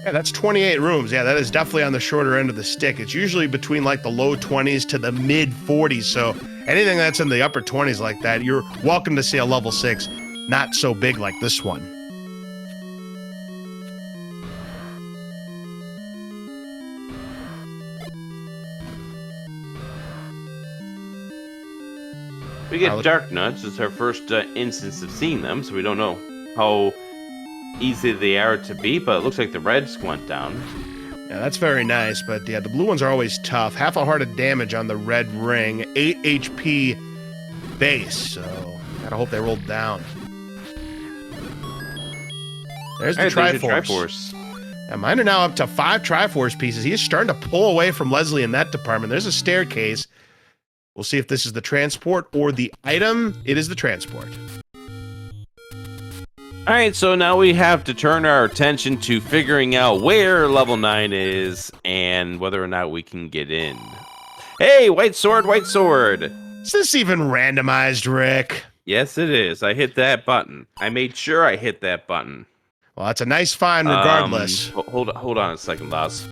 Yeah, that's 28 rooms. Yeah, that is definitely on the shorter end of the stick. It's usually between like the low 20s to the mid 40s. So anything that's in the upper 20s like that, you're welcome to see a level 6. Not so big like this one.
We get Dark Nuts. It's our first instance of seeing them, so we don't know how easy they are to beat, but it looks like the reds went down.
Yeah, that's very nice, but yeah, the blue ones are always tough. Half a heart of damage on the red ring, 8 HP base, so gotta hope they rolled down. There's the Triforce. Yeah, mine are now up to 5 Triforce pieces. He is starting to pull away from Leslie in that department. There's a staircase. We'll see if this is the transport or the item. It is the transport.
All right, so now we have to turn our attention to figuring out where level 9 is and whether or not we can get in. Hey, white sword, white sword.
Is this even randomized, Rick?
Yes, it is. I hit that button. I made sure I hit that button.
Well, that's a nice find regardless.
Hold on a second, Loss.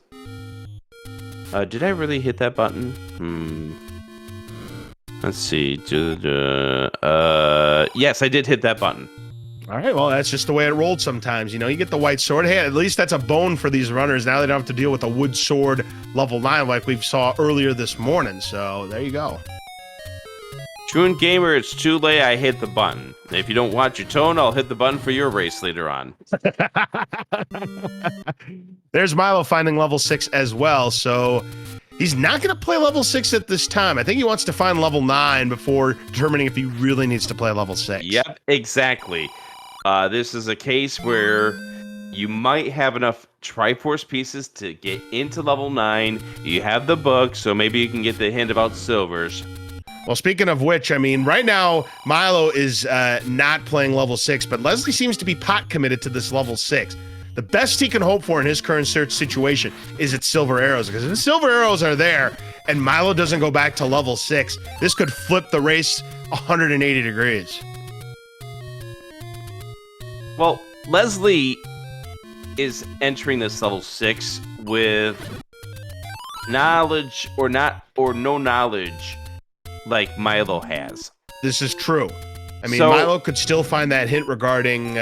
Did I really hit that button? Let's see. Yes, I did hit that button.
All right, well, that's just the way it rolled sometimes. You know, you get the white sword. Hey, at least that's a bone for these runners. Now they don't have to deal with a wood sword level 9 like we saw earlier this morning. So there you go.
Truant Gamer, it's too late. I hit the button. If you don't watch your tone, I'll hit the button for your race later on.
There's Milo finding level 6 as well, so he's not going to play level 6 at this time. I think he wants to find level 9 before determining if he really needs to play level 6.
Yep, exactly. This is a case where you might have enough Triforce pieces to get into level 9. You have the book, so maybe you can get the hint about silvers.
Well, speaking of which, I mean, right now, Milo is not playing level 6, but Leslie seems to be pot committed to this level 6. The best he can hope for in his current search situation is its silver arrows, because if the silver arrows are there and Milo doesn't go back to level 6, this could flip the race 180 degrees.
Well, Leslie is entering this level 6 with knowledge or no knowledge like Milo has.
This is true. I mean,
So-
Milo could still find that hint regarding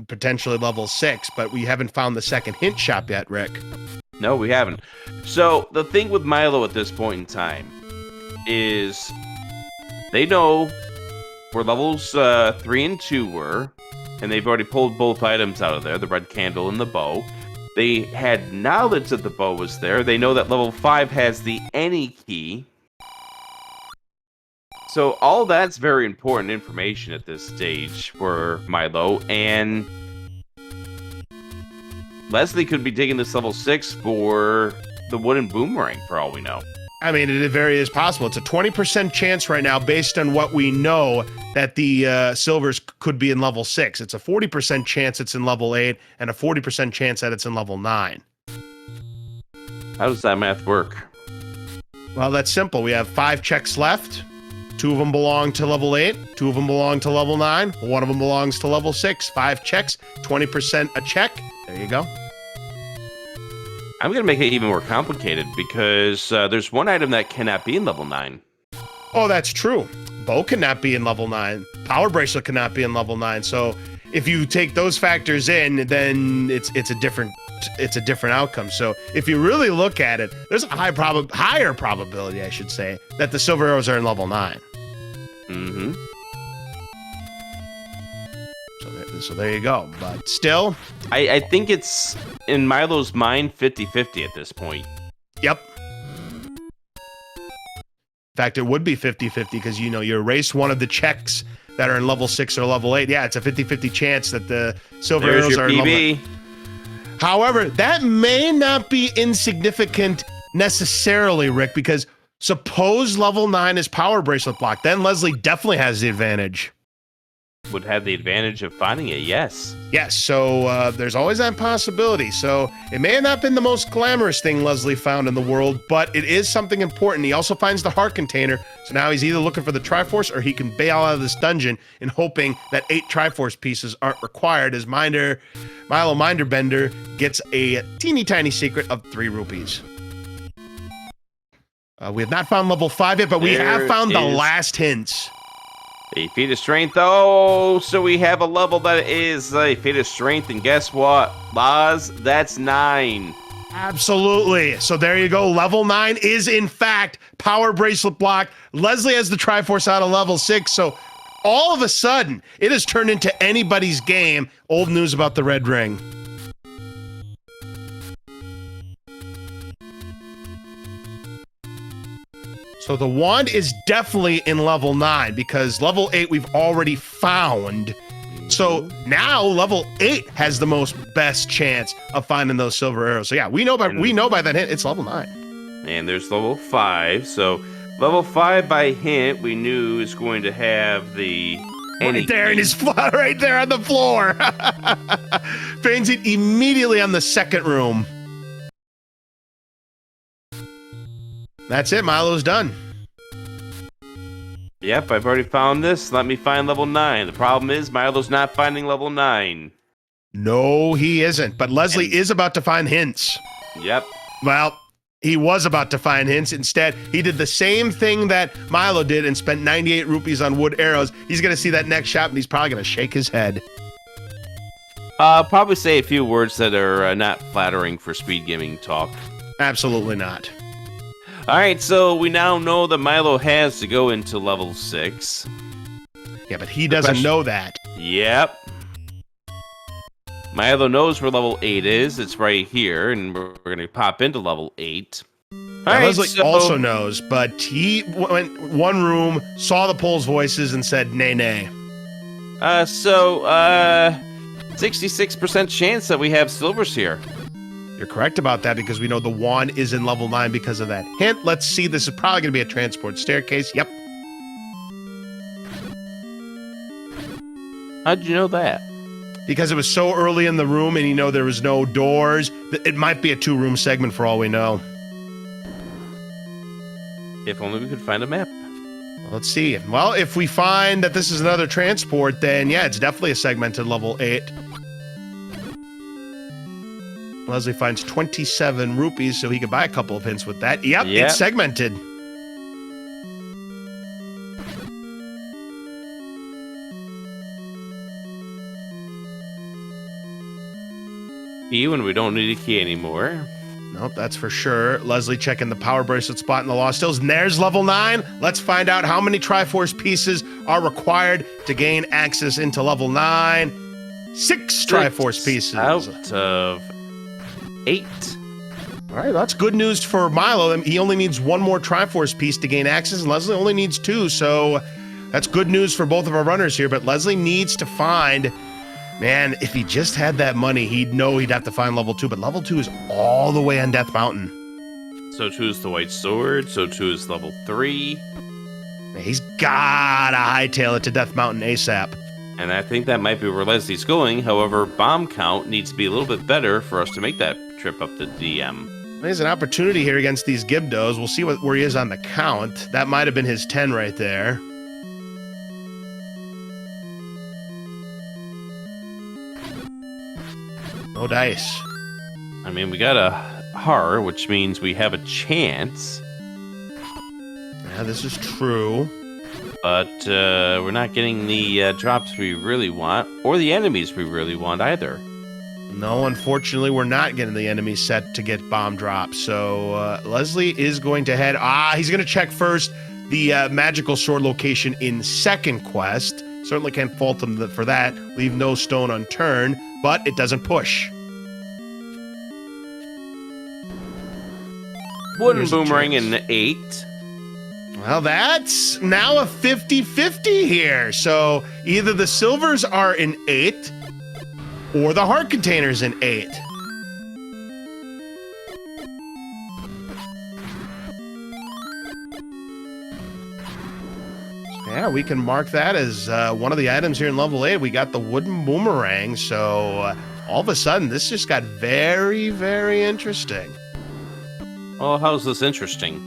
potentially level 6, but we haven't found the second hint shop yet, Rick.
No, we haven't. So the thing with Milo at this point in time is they know where levels 3 and 2 were, and they've already pulled both items out of there, the red candle and the bow. They had knowledge that the bow was there. They know that level 5 has the any key. So all that's very important information at this stage for Milo, and Leslie could be digging this level 6 for the wooden boomerang, for all we know.
I mean, it very is possible. It's a 20% chance right now, based on what we know, that the silvers could be in level 6. It's a 40% chance it's in level 8, and a 40% chance that it's in level 9.
How does that math work?
Well, that's simple. We have 5 checks left. 2 of them belong to level 8. 2 of them belong to level 9. 1 of them belongs to level 6. 5 checks, 20% a check. There you go.
I'm going to make it even more complicated because there's one item that cannot be in level 9.
Oh, that's true. Bow cannot be in level 9. Power bracelet cannot be in level 9. So if you take those factors in, then it's a different outcome. So if you really look at it, there's a higher probability, I should say, that the silver arrows are in level 9.
Mm-hmm.
So there you go. But still,
I think it's, in Milo's mind, 50-50 at this point.
yep. In fact, it would be 50-50 because, you erase one of the checks that are in level 6 or level 8. Yeah, it's a 50-50 chance that the silver
There's
arrows
your
are in level
PB.
8. However, that may not be insignificant necessarily, Rick, because suppose level 9 is power bracelet block. Then Leslie definitely has the advantage.
Would have the advantage of finding it, yes.
Yes, so there's always that possibility. So it may have not been the most glamorous thing Leslie found in the world, but it is something important. He also finds the heart container, so now he's either looking for the Triforce or he can bail out of this dungeon in hoping that 8 Triforce pieces aren't required as Milo Minderbender gets a teeny tiny secret of 3 rupees. We have not found level 5 yet, but we have found the last hints.
A feat of strength. Oh, so we have a level that is a feat of strength, and guess what, Laz? That's 9.
Absolutely. So there you go. Level 9 is, in fact, power bracelet block. Leslie has the Triforce out of level 6, so all of a sudden, it has turned into anybody's game. Old news about the red ring. So the wand is definitely in level 9 because level 8 we've already found. So now level 8 has the most best chance of finding those silver arrows. So yeah, we know by that hint it's level 9.
And there's level 5. So level 5 by hint we knew is going to have the
right there in his spot, right there on the floor. Finds it immediately on the second room. That's it. Milo's done.
Yep, I've already found this. Let me find level 9. The problem is Milo's not finding level 9.
No, he isn't. But Leslie is about to find hints.
Yep.
Well, he was about to find hints. Instead, he did the same thing that Milo did and spent 98 rupees on wood arrows. He's going to see that next shop, and he's probably going to shake his head.
Probably say a few words that are not flattering for SpeedGaming talk.
Absolutely not.
All right, so we now know that Milo has to go into level 6.
Yeah, but he doesn't know that.
Yep. Milo knows where level 8 is. It's right here, and we're going to pop into level 8.
Leslie also knows, but he went one room, saw the polls' voices, and said, nay, nay.
66% chance that we have silvers here.
You're correct about that because we know the wand is in level 9 because of that hint. Let's see. This is probably going to be a transport staircase. Yep.
How'd you know that?
Because it was so early in the room and there was no doors. It might be a 2-room segment for all we know.
If only we could find a map.
Let's see. Well, if we find that this is another transport, then yeah, it's definitely a segmented level 8. Leslie finds 27 rupees, so he could buy a couple of hints with that. Yep, it's segmented.
Key when we don't need a key anymore.
Nope, that's for sure. Leslie checking the power bracelet spot in the Lost Hills. And there's level 9. Let's find out how many Triforce pieces are required to gain access into level 9. 6 Triforce pieces.
Out of 8.
All right, that's good news for Milo. He only needs 1 more Triforce piece to gain access, and Leslie only needs 2. So that's good news for both of our runners here. But Leslie needs to find... Man, if he just had that money, he'd know he'd have to find level 2, but level 2 is all the way on Death Mountain.
So 2 is the White Sword, so 2 is level 3.
He's gotta hightail it to Death Mountain ASAP.
And I think that might be where Leslie's going. However, bomb count needs to be a little bit better for us to make that trip up to DM.
There's an opportunity here against these Gibdos. We'll see where he is on the count. That might have been his 10 right there. No dice.
I mean, we got a har, which means we have a chance.
Yeah, this is true.
But we're not getting the drops we really want, or the enemies we really want either.
No, unfortunately, we're not getting the enemy set to get bomb drops. So Leslie is going to head... he's going to check first the magical sword location in second quest. Certainly can't fault him for that. Leave no stone unturned, but it doesn't push.
Wooden boomerang in 8.
Well, that's now a 50-50 here. So either the silvers are in 8 or the heart container's in 8. Yeah, we can mark that as one of the items here in level 8. We got the wooden boomerang, so all of a sudden, this just got very, very interesting.
Oh, how's this interesting?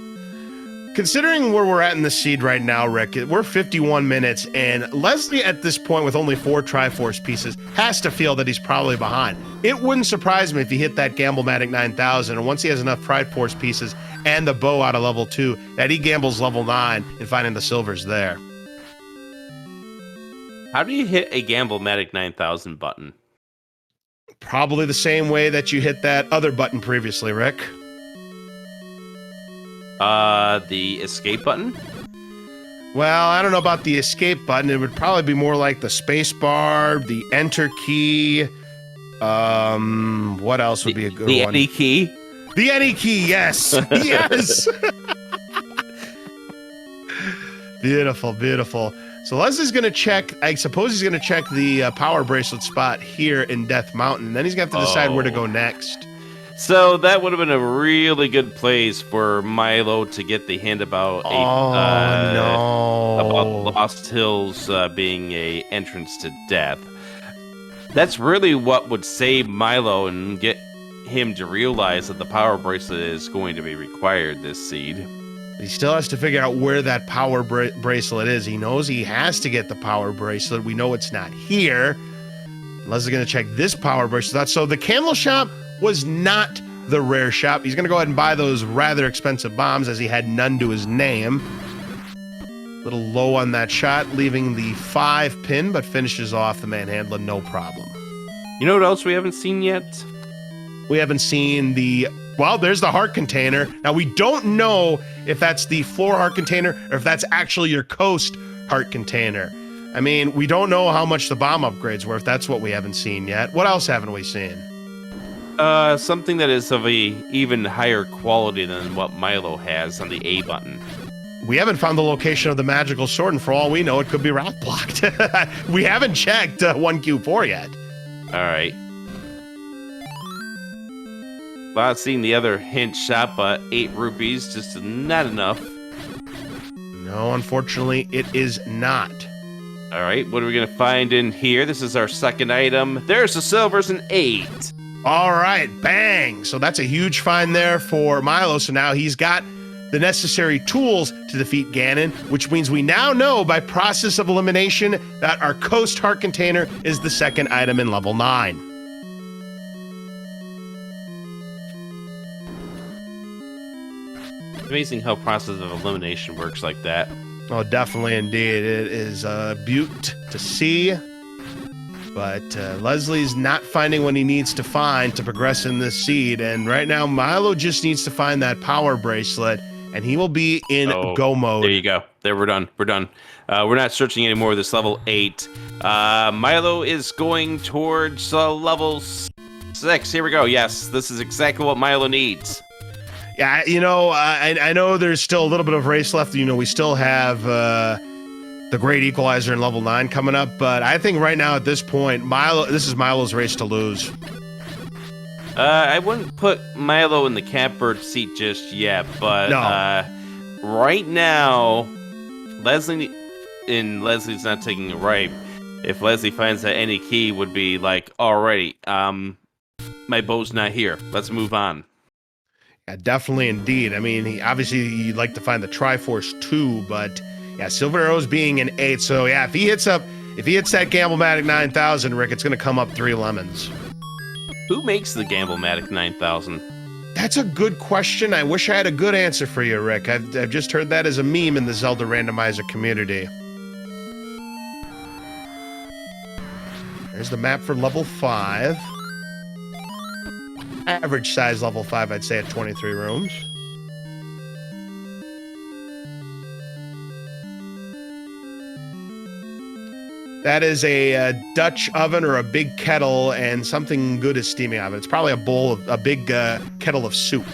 Considering where we're at in the seed right now, Rick, we're 51 minutes, and Leslie at this point with only 4 Triforce pieces has to feel that he's probably behind. It wouldn't surprise me if he hit that Gamble-matic 9000, and once he has enough Triforce pieces and the bow out of level 2, that he gambles level 9 and finding the silvers there.
How do you hit a Gamble-matic 9000 button?
Probably the same way that you hit that other button previously, Rick.
The escape button?
Well, I don't know about the escape button. It would probably be more like the space bar, the enter key. What else would be a good one?
The any key?
The any key, yes. Yes. Beautiful, beautiful. So Leslie's going to check, I suppose he's going to check the power bracelet spot here in Death Mountain. And then he's going to have to decide where to go next.
So that would have been a really good place for Milo to get the hint about about Lost Hills being a entrance to death. That's really what would save Milo and get him to realize that the power bracelet is going to be required this seed.
He still has to figure out where that power bracelet is. He knows he has to get the power bracelet. We know it's not here. Leslie's going to check this power bracelet. So the candle shop was not the rare shop. He's going to go ahead and buy those rather expensive bombs as he had none to his name. A little low on that shot, leaving the 5 pin, but finishes off the manhandler no problem.
You know what else we haven't seen yet?
We haven't seen the Well, there's the heart container. Now, we don't know if that's the floor heart container or if that's actually your coast heart container. I mean, we don't know how much the bomb upgrades were, if that's what we haven't seen yet. What else haven't we seen?
Something that is of a even higher quality than what Milo has on the A button.
We haven't found the location of the magical sword, and for all we know, it could be rock blocked. We haven't checked 1Q4 yet.
All right. Not seeing the other hint shop, but 8 rupees, just not enough.
No, unfortunately, it is not.
All right, what are we going to find in here? This is our second item. There's the silvers and 8.
All right, bang. So that's a huge find there for Milo. So now he's got the necessary tools to defeat Ganon, which means we now know by process of elimination that our Coast Heart Container is the second item in level 9.
Amazing how process of elimination works like that.
Oh, definitely indeed. It is a beaut to see. But Leslie's not finding what he needs to find to progress in this seed. And right now, Milo just needs to find that power bracelet, and he will be in go mode.
There you go. There, we're done. We're done. We're not searching anymore. This level 8. Milo is going towards level 6. Here we go. Yes, this is exactly what Milo needs.
Yeah, you know, I know there's still a little bit of race left. You know, we still have the Great Equalizer in level 9 coming up, but I think right now at this point, this is Milo's race to lose.
I wouldn't put Milo in the catbird seat just yet, but
no.
Right now, Leslie's not taking it right. If Leslie finds that any key would be like, alrighty, my bow's not here. Let's move on.
Yeah, definitely indeed. I mean, obviously you'd like to find the Triforce too, but yeah, Silver Arrow's being an 8. So yeah, if he hits that Gamblematic 9000, Rick, it's going to come up 3 lemons.
Who makes the Gamblematic 9000?
That's a good question. I wish I had a good answer for you, Rick. I've just heard that as a meme in the Zelda Randomizer community. There's the map for level 5. Average size level 5, I'd say, at 23 rooms. That is a Dutch oven or a big kettle, and something good is steaming out of it. It's probably a big kettle of soup.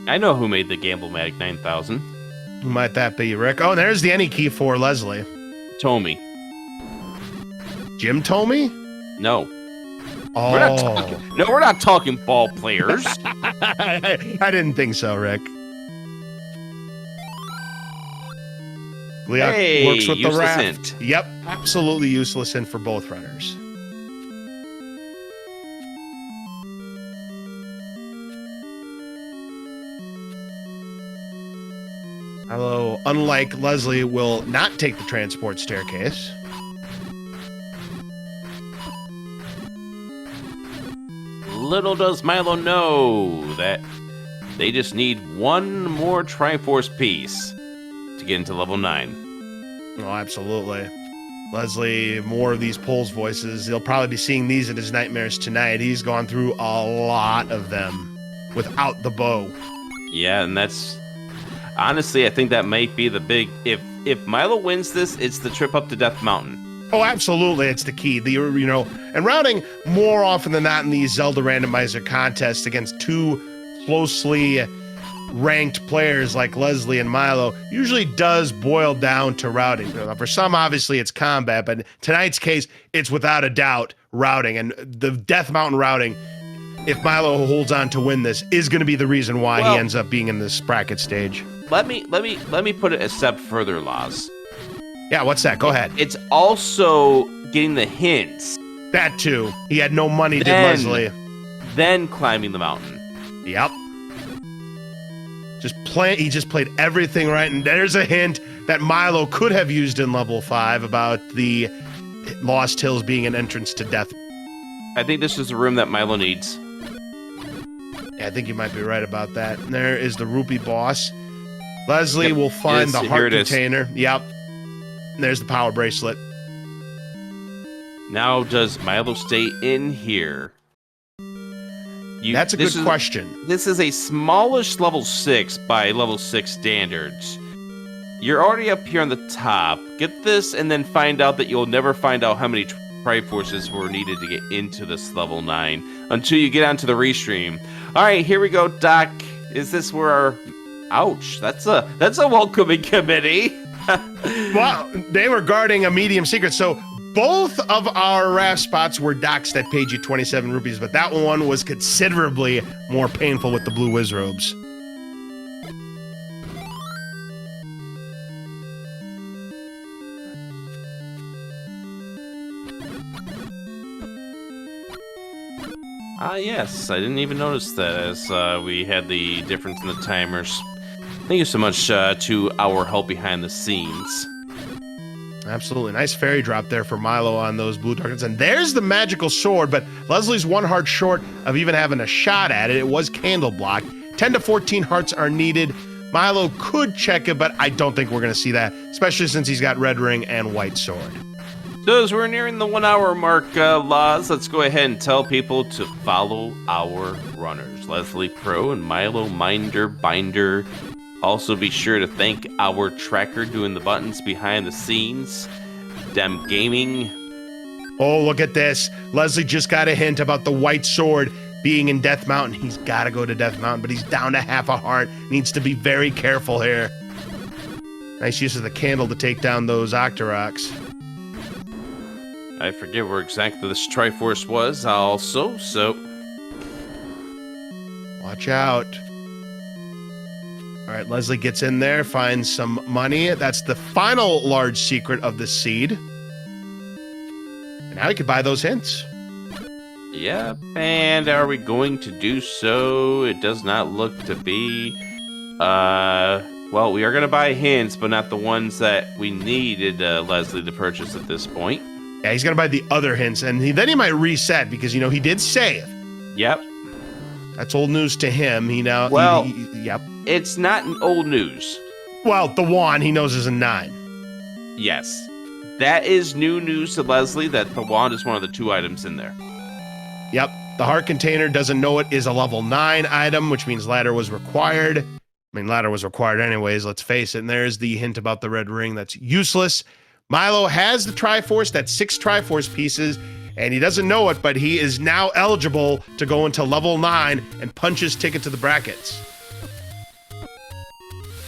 I know who made the Gamblematic 9000.
Who might that be, Rick? Oh, there's the any key for Leslie.
Tommy.
Jim Tomey?
No.
Oh.
We're not talking ball players.
I didn't think so, Rick. Leok works with the raft.
Hint.
Yep, absolutely useless hint for both runners. Although, unlike Leslie, will not take the transport staircase.
Little does Milo know that they just need one more Triforce piece to get into level 9.
Oh, absolutely. Leslie, more of these Pulse voices. He'll probably be seeing these in his nightmares tonight. He's gone through a lot of them without the bow.
Yeah, and that's... Honestly, I think that might be the big... If Milo wins this, it's the trip up to Death Mountain.
Oh, absolutely. It's the key. And routing more often than not in these Zelda Randomizer contests against 2 closely ranked players like Leslie and Milo usually does boil down to routing. For some, obviously, it's combat, but in tonight's case, it's without a doubt routing. And the Death Mountain routing, if Milo holds on to win this, is going to be the reason why he ends up being in this bracket stage.
Let me put it a step further, Laz.
Yeah, what's that? Go ahead.
It's also getting the hints.
That too. He had no money, did Leslie.
Then climbing the mountain.
Yep. He just played everything right, and there's a hint that Milo could have used in level 5 about the Lost Hills being an entrance to death.
I think this is the room that Milo needs.
Yeah, I think you might be right about that. And there is the rupee boss. Leslie will find the heart container. Yep. And there's the power bracelet.
Now, does Milo stay in here?
That's a good question.
This is a smallish level 6 by level 6 standards. You're already up here on the top. Get this and then find out that you'll never find out how many Triforces were needed to get into this level 9 until you get onto the restream. All right, here we go, Doc. Is this where our... Ouch, that's a welcoming committee.
Well, they were guarding a medium secret, so both of our raft spots were docks that paid you 27 rupees, but that one was considerably more painful with the blue whiz robes.
Yes, I didn't even notice that as we had the difference in the timers. Thank you so much to our help behind the scenes.
Absolutely. Nice fairy drop there for Milo on those blue targets. And there's the magical sword, but Leslie's one heart short of even having a shot at it. It was candle block. 10 to 14 hearts are needed. Milo could check it, but I don't think we're going to see that, especially since he's got red ring and white sword.
So as we're nearing the 1 hour mark, Laws, let's go ahead and tell people to follow our runners, Leslie Pro and Milo Minderbinder. Also be sure to thank our tracker doing the buttons behind the scenes, Dem Gaming.
Oh, look at this. Leslie just got a hint about the white sword being in Death Mountain. He's got to go to Death Mountain, but he's down to half a heart. Needs to be very careful here. Nice use of the candle to take down those Octoroks.
I forget where exactly this Triforce was also, so...
Watch out. All right, Leslie gets in there, finds some money. That's the final large secret of the seed. And now you can buy those hints.
Yep, and are we going to do so? It does not look to be. Well, we are going to buy hints, but not the ones that we needed Leslie to purchase at this point.
Yeah, he's going to buy the other hints, and then he might reset because, you know, he did save.
Yep.
That's old news to him.
Well,
yep.
It's not old news.
Well, the wand he knows is a 9.
Yes. That is new news to Leslie that the wand is one of the 2 items in there.
Yep. The heart container doesn't know it is a level 9 item, which means ladder was required. I mean, ladder was required anyways, let's face it. And there's the hint about the red ring that's useless. Milo has the Triforce, that's 6 Triforce pieces, and he doesn't know it, but he is now eligible to go into level 9 and punch his ticket to the brackets.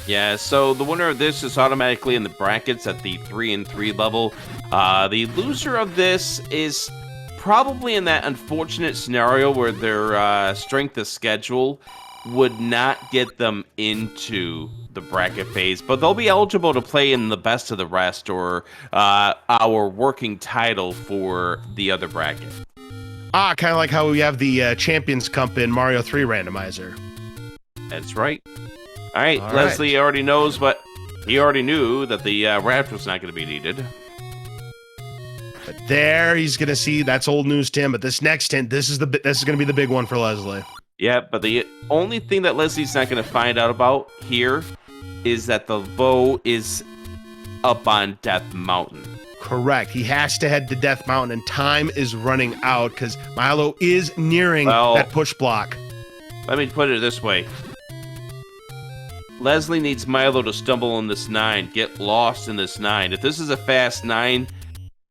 Yeah, so the winner of this is automatically in the brackets at the 3 and 3 level. The loser of this is probably in that unfortunate scenario where their strength of schedule would not get them into the bracket phase, but they'll be eligible to play in the best of the rest or our working title for the other bracket.
Kind of like how we have the Champions Cup in Mario 3 Randomizer.
That's right. All right, Leslie already knows, but he already knew that the raft was not going to be needed.
But there he's going to see, that's old news to him, but this next hint, this is going to be the big one for Leslie.
Yeah, but the only thing that Leslie's not going to find out about here is that the bow is up on Death Mountain.
Correct. He has to head to Death Mountain, and time is running out because Milo is nearing that push block.
Let me put it this way. Leslie needs Milo to stumble on this 9, get lost in this 9. If this is a fast 9,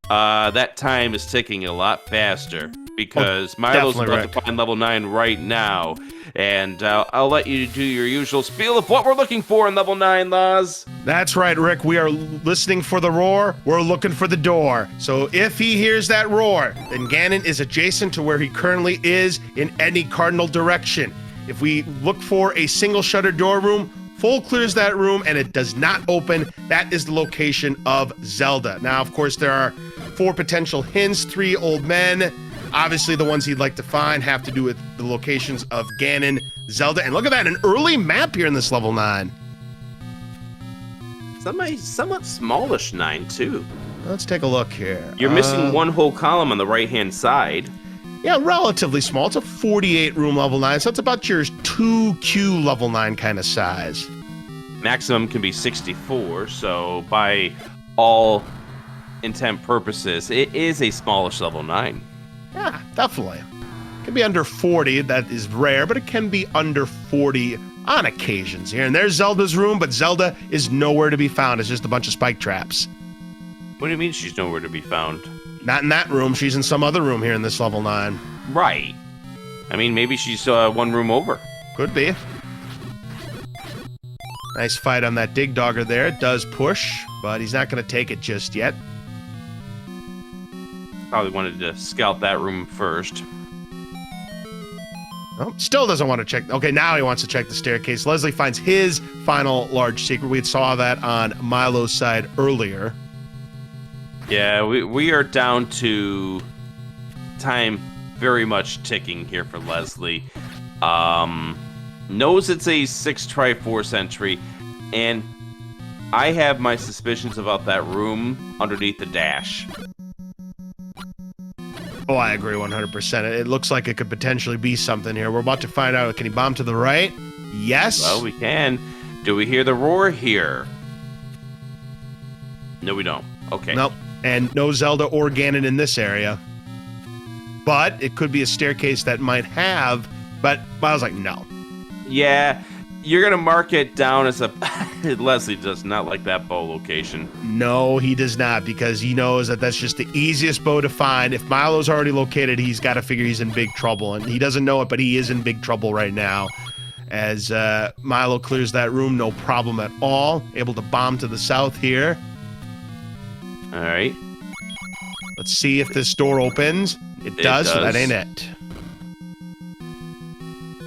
that time is ticking a lot faster because Milo's about to find level 9 right now. And I'll let you do your usual spiel of what we're looking for in level 9, Laws.
That's right, Rick. We are listening for the roar. We're looking for the door. So if he hears that roar, then Ganon is adjacent to where he currently is in any cardinal direction. If we look for a single shutter door room, Full clears that room and it does not open. That is the location of Zelda. Now, of course, there are 4 potential hints, 3 old men. Obviously, the ones he'd like to find have to do with the locations of Ganon, Zelda. And look at that, an early map here in this level 9.
Somewhat smallish 9, too.
Let's take a look here.
You're missing one whole column on the right-hand side.
Yeah, relatively small. It's a 48-room level 9, so it's about your 2Q level 9 kind of size.
Maximum can be 64, so by all intent purposes, it is a smallish level 9.
Yeah, definitely. It can be under 40. That is rare, but it can be under 40 on occasions here. And there's Zelda's room, but Zelda is nowhere to be found. It's just a bunch of spike traps.
What do you mean she's nowhere to be found?
Not in that room. She's in some other room here in this level 9.
Right. I mean, maybe she's one room over.
Could be. Nice fight on that Dig Dogger there. It does push, but he's not going to take it just yet.
Probably wanted to scout that room first.
Oh, still doesn't want to check. Okay, now he wants to check the staircase. Leslie finds his final large secret. We saw that on Milo's side earlier.
Yeah, we are down to time very much ticking here for Leslie. Knows it's a 6 Triforce entry, and I have my suspicions about that room underneath the dash.
Oh, I agree 100%. It looks like it could potentially be something here. We're about to find out. Can he bomb to the right? Yes.
Well, we can. Do we hear the roar here? No, we don't. Okay.
Nope. And no Zelda or Ganon in this area. But it could be a staircase that might have, but I was like, no.
Yeah, you're going to mark it down as a... Leslie does not like that bow location.
No, he does not, because he knows that that's just the easiest bow to find. If Milo's already located, he's got to figure he's in big trouble. And he doesn't know it, but he is in big trouble right now. As Milo clears that room, no problem at all. Able to bomb to the south here.
All right.
Let's see if this door opens. It does. So that ain't it.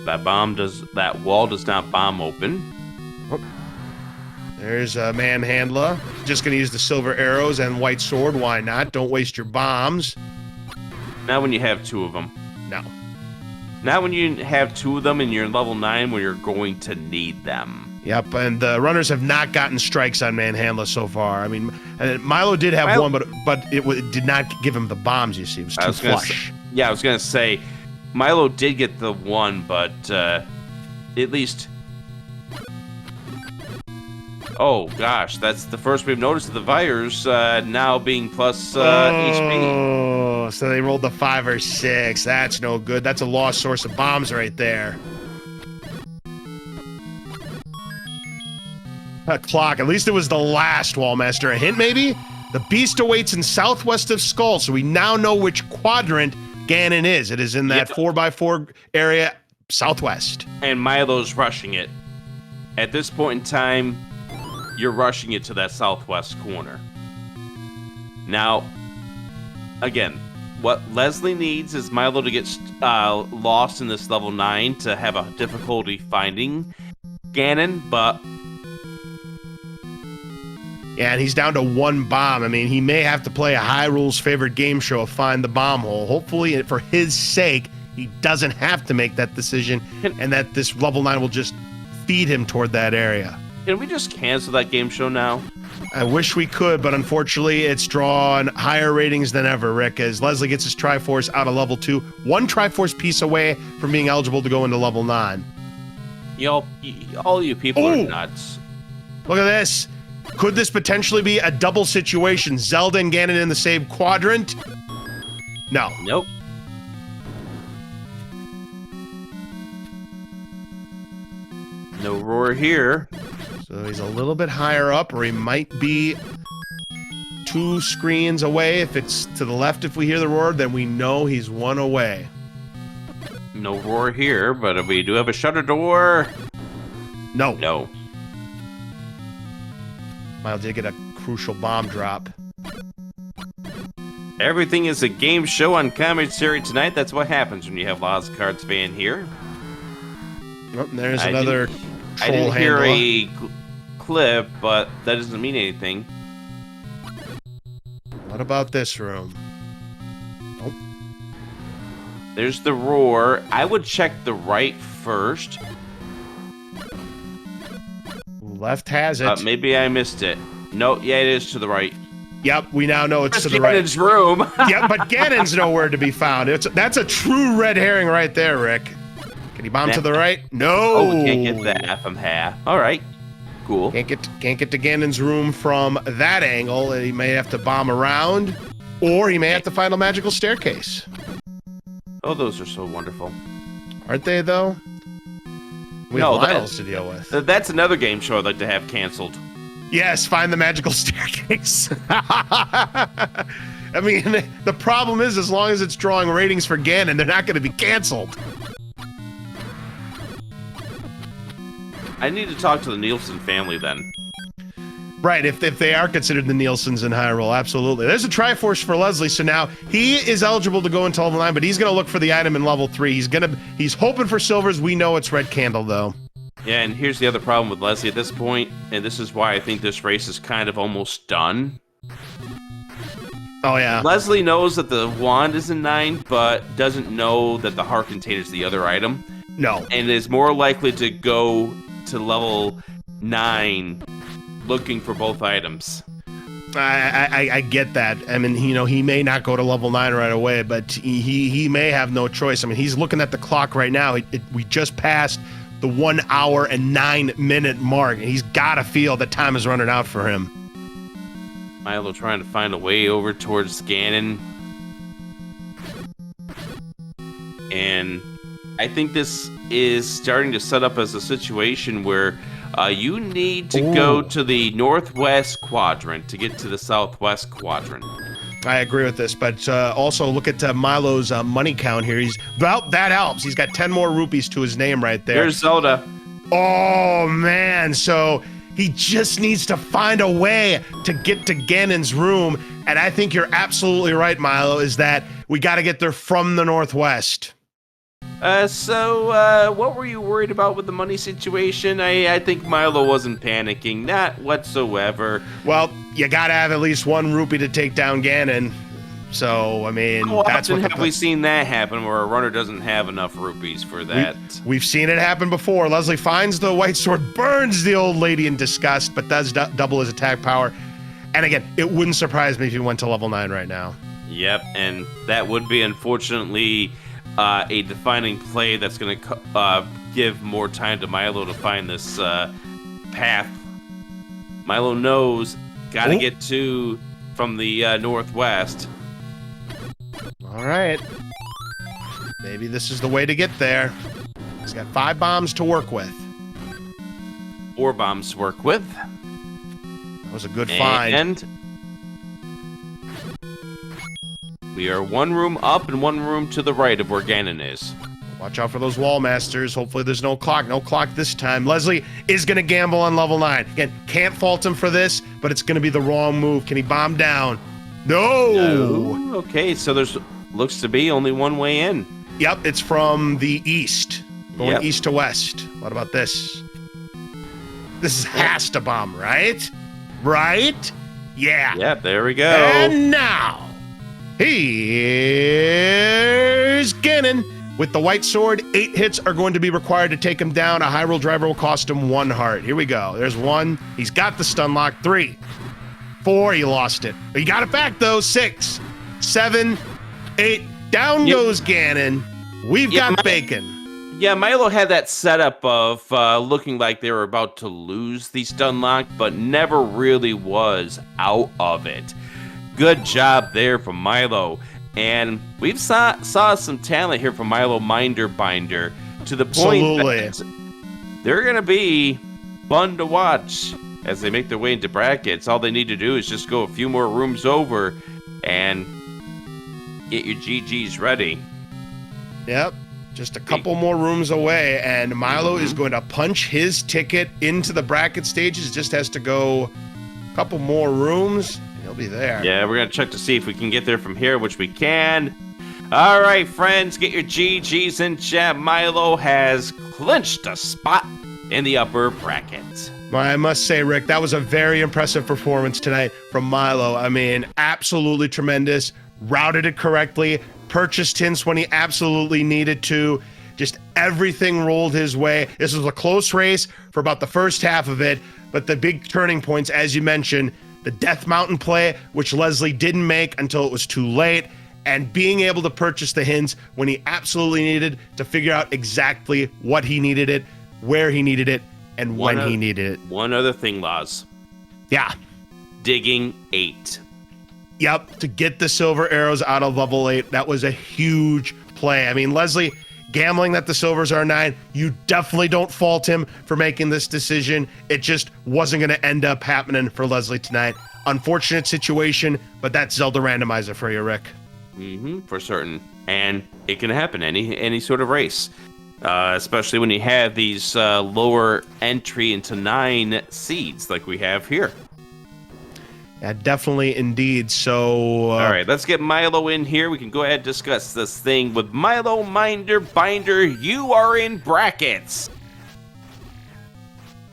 That wall does not bomb open.
Oh. There's a manhandler. Just gonna use the silver arrows and white sword. Why not? Don't waste your bombs.
Not when you have 2 of them.
No.
Not when you have 2 of them and you're in level 9 where you're going to need them.
Yep, and the runners have not gotten strikes on manhandler so far. I mean, Milo did have one, but it did not give him the bombs, you see. It was too flush.
I was gonna say, Milo did get the one, but at least... Oh, gosh, that's the first we've noticed of the virus now being plus HP.
Oh, so they rolled the 5 or 6. That's no good. That's a lost source of bombs right there. A clock. At least it was the last Wallmaster. A hint, maybe? The beast awaits in southwest of Skull, so we now know which quadrant Ganon is. It is in that 4x4 area southwest.
And Milo's rushing it. At this point in time, you're rushing it to that southwest corner. Now, again, what Leslie needs is Milo to get lost in this level 9 to have a difficulty finding Ganon, but...
Yeah, and he's down to 1 bomb. I mean, he may have to play a Hyrule's favorite game show of Find the Bomb Hole. Hopefully, for his sake, he doesn't have to make that decision, and that this level 9 will just feed him toward that area.
Can we just cancel that game show now?
I wish we could, but unfortunately, it's drawn higher ratings than ever, Rick, as Leslie gets his Triforce out of level 2, 1 Triforce piece away from being eligible to go into level 9.
All you people are nuts.
Look at this. Could this potentially be a double situation? Zelda and Ganon in the same quadrant? No.
Nope. No roar here.
So he's a little bit higher up, or he might be 2 screens away. If it's to the left, if we hear the roar, then we know he's 1 away.
No roar here, but we do have a shutter door.
No.
No.
Milo did get a crucial bomb drop.
Everything is a game show on commentary tonight. That's what happens when you have Lost Cards fan here.
Oh, there's another troll
I didn't
handler.
hear a clip, but that doesn't mean anything.
What about this room? Oh.
There's the roar. I would check the right first.
Left has it.
Maybe I missed it. No, yeah, it is to the right.
Yep, we now know it's to the
Ganon's
right.
room.
Yeah, but Ganon's nowhere to be found. That's a true red herring right there, Rick. Can he bomb to the right? No.
Oh, we can't get that from half. All right. Cool.
Can't get to Ganon's room from that angle. He may have to bomb around, or he may have to find a magical staircase.
Oh, those are so wonderful.
Aren't they, though? We have Lionels to deal with.
That's another game show I'd like to have canceled.
Yes, find the magical staircase. I mean, the problem is, as long as it's drawing ratings for Ganon, they're not going to be canceled.
I need to talk to the Nielsen family then.
Right, if they are considered the Nielsens in Hyrule, absolutely. There's a Triforce for Leslie, so now he is eligible to go into level 9, but he's going to look for the item in level 3. He's hoping for silvers. We know it's Red Candle, though.
Yeah, and here's the other problem with Leslie at this point, and this is why I think this race is kind of almost done.
Oh, yeah.
Leslie knows that the wand is in 9, but doesn't know that the heart container is the other item.
No.
And is more likely to go to level 9 looking for both items.
I get that. I mean, he may not go to level 9 right away, but he may have no choice. I mean, he's looking at the clock right now. We just passed the 1 hour and 9 minute mark, and he's got to feel that time is running out for him.
Milo trying to find a way over towards Ganon. And I think this is starting to set up as a situation where you need to go to the northwest quadrant to get to the southwest quadrant.
I agree with this, but also look at Milo's money count here. That helps. He's got 10 more rupees to his name right there.
There's Zelda.
Oh, man. So he just needs to find a way to get to Ganon's room. And I think you're absolutely right, Milo, is that we got to get there from the northwest.
So what were you worried about with the money situation? I think Milo wasn't panicking, not whatsoever.
Well, you gotta have at least 1 rupee to take down Ganon. So, I mean, that's what
have we seen that happen where a runner doesn't have enough rupees for that?
We've seen it happen before. Leslie finds the white sword, burns the old lady in disgust, but does double his attack power. And again, it wouldn't surprise me if he went to level 9 right now.
Yep, and that would be, unfortunately, a defining play that's going to give more time to Milo to find this path. Milo knows, got to get to from the northwest.
All right. Maybe this is the way to get there. He's got 5 bombs to work with.
4 bombs to work with.
That was a good find.
And we are 1 room up and 1 room to the right of where Ganon is.
Watch out for those wall masters. Hopefully there's no clock. No clock this time. Leslie is going to gamble on level 9. Again, can't fault him for this, but it's going to be the wrong move. Can he bomb down? No!
Okay, so there's looks to be only 1 way in.
Yep, it's from the east. Going east to west. What about this? This has to bomb, right? Right? Yeah.
Yep, there we go.
And now, here's Ganon. With the white sword, 8 hits are going to be required to take him down. A Hyrule driver will cost him 1 heart. Here we go. There's 1. He's got the stun lock. 3, 4. He lost it. He got it back, though. 6, 7, 8. Down goes Ganon. We've got bacon.
Yeah, Milo had that setup of looking like they were about to lose the stun lock, but never really was out of it. Good job there from Milo. And we've saw some talent here from Milo Minderbinder to the point that they're going to be fun to watch as they make their way into brackets. All they need to do is just go a few more rooms over and get your GGs ready.
Yep, just a couple more rooms away, and Milo is going to punch his ticket into the bracket stages. Just has to go a couple more rooms. He'll be there.
Yeah, we're going to check to see if we can get there from here, which we can. All right, friends, get your GGs in chat. Milo has clinched a spot in the upper bracket.
I must say, Rick, that was a very impressive performance tonight from Milo. I mean, absolutely tremendous. Routed it correctly. Purchased hints when he absolutely needed to. Just everything rolled his way. This was a close race for about the first half of it, but the big turning points, as you mentioned, the Death Mountain play, which Leslie didn't make until it was too late, and being able to purchase the hints when he absolutely needed to figure out exactly what he needed it, where he needed it. and when he needed it.
One other thing, Laz.
Yeah.
Digging 8.
Yep, to get the silver arrows out of level 8, that was a huge play. I mean, Leslie, gambling that the silvers are 9, you definitely don't fault him for making this decision. It just wasn't going to end up happening for Leslie tonight. Unfortunate situation, but that's Zelda Randomizer for you, Rick.
For certain. And it can happen any sort of race. Especially when you have these lower entry into 9 seeds like we have here.
Yeah, definitely, indeed. So,
all right, let's get Milo in here. We can go ahead and discuss this thing with Milo Minderbinder. You are in brackets.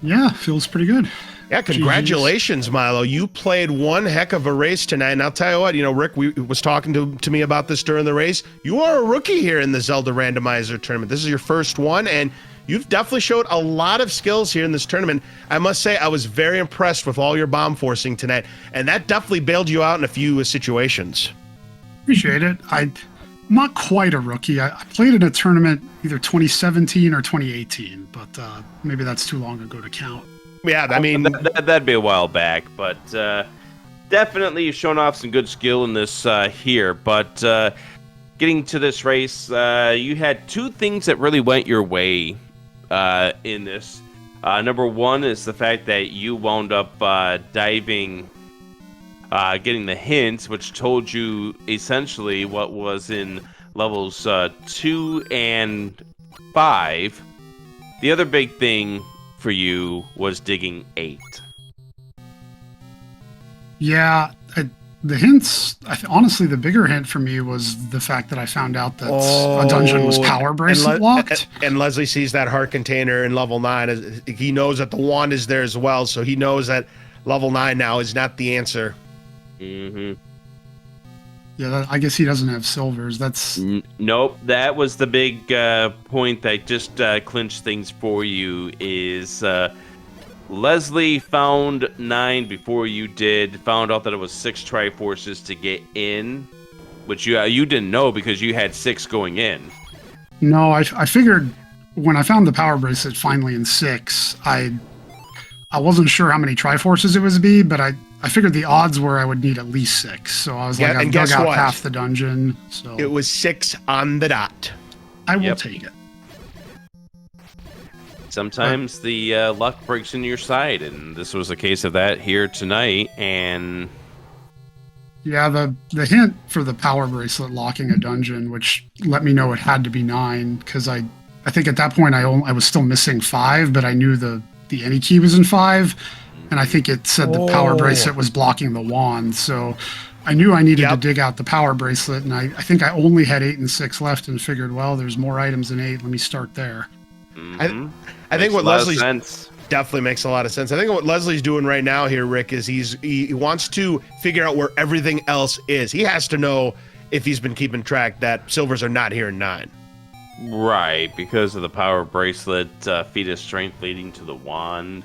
Yeah, feels pretty good.
Yeah, congratulations, Milo. You played one heck of a race tonight. And I'll tell you what, Rick was talking to me about this during the race. You are a rookie here in the Zelda Randomizer tournament. This is your first one, and you've definitely showed a lot of skills here in this tournament. I must say, I was very impressed with all your bomb forcing tonight, and that definitely bailed you out in a few situations.
Appreciate it. I'm not quite a rookie. I played in a tournament either 2017 or 2018, but maybe that's too long ago to count.
Yeah, I mean...
That'd be a while back, but definitely you've shown off some good skill in this here. But getting to this race, you had 2 things that really went your way in this. Number one is the fact that you wound up diving, getting the hints, which told you essentially what was in levels 2 and 5. The other big thing for you was digging 8.
Yeah, the hints, honestly, the bigger hint for me was the fact that I found out that a dungeon was power bracelet locked.
And Leslie sees that heart container in level 9. He knows that the wand is there as well, so he knows that level 9 now is not the answer.
Yeah, I guess he doesn't have silvers. That's
nope. That was the big point that just clinched things for you. Is Leslie found 9 before you did. Found out that it was 6 Triforces to get in, which you didn't know because you had 6 going in.
No, I figured when I found the power bracelet finally in 6, I wasn't sure how many Triforces it would be, but I figured the odds were I would need at least 6. So I was like, I've dug out half the dungeon. So
it was 6 on the dot.
I will take it.
Sometimes the luck breaks into your side, and this was a case of that here tonight. And
yeah, the hint for the power bracelet locking a dungeon, which let me know it had to be 9, because I think at that point I was still missing 5, but I knew the any key was in 5. And I think it said the power bracelet was blocking the wand. So I knew I needed to dig out the power bracelet. And I think I only had 8 and 6 left and figured, well, there's more items than 8. Let me start there.
I think what Leslie's definitely makes a lot of sense. I think what Leslie's doing right now here, Rick, is he wants to figure out where everything else is. He has to know, if he's been keeping track, that silvers are not here in 9.
Right, because of the power bracelet, feat of strength leading to the wand.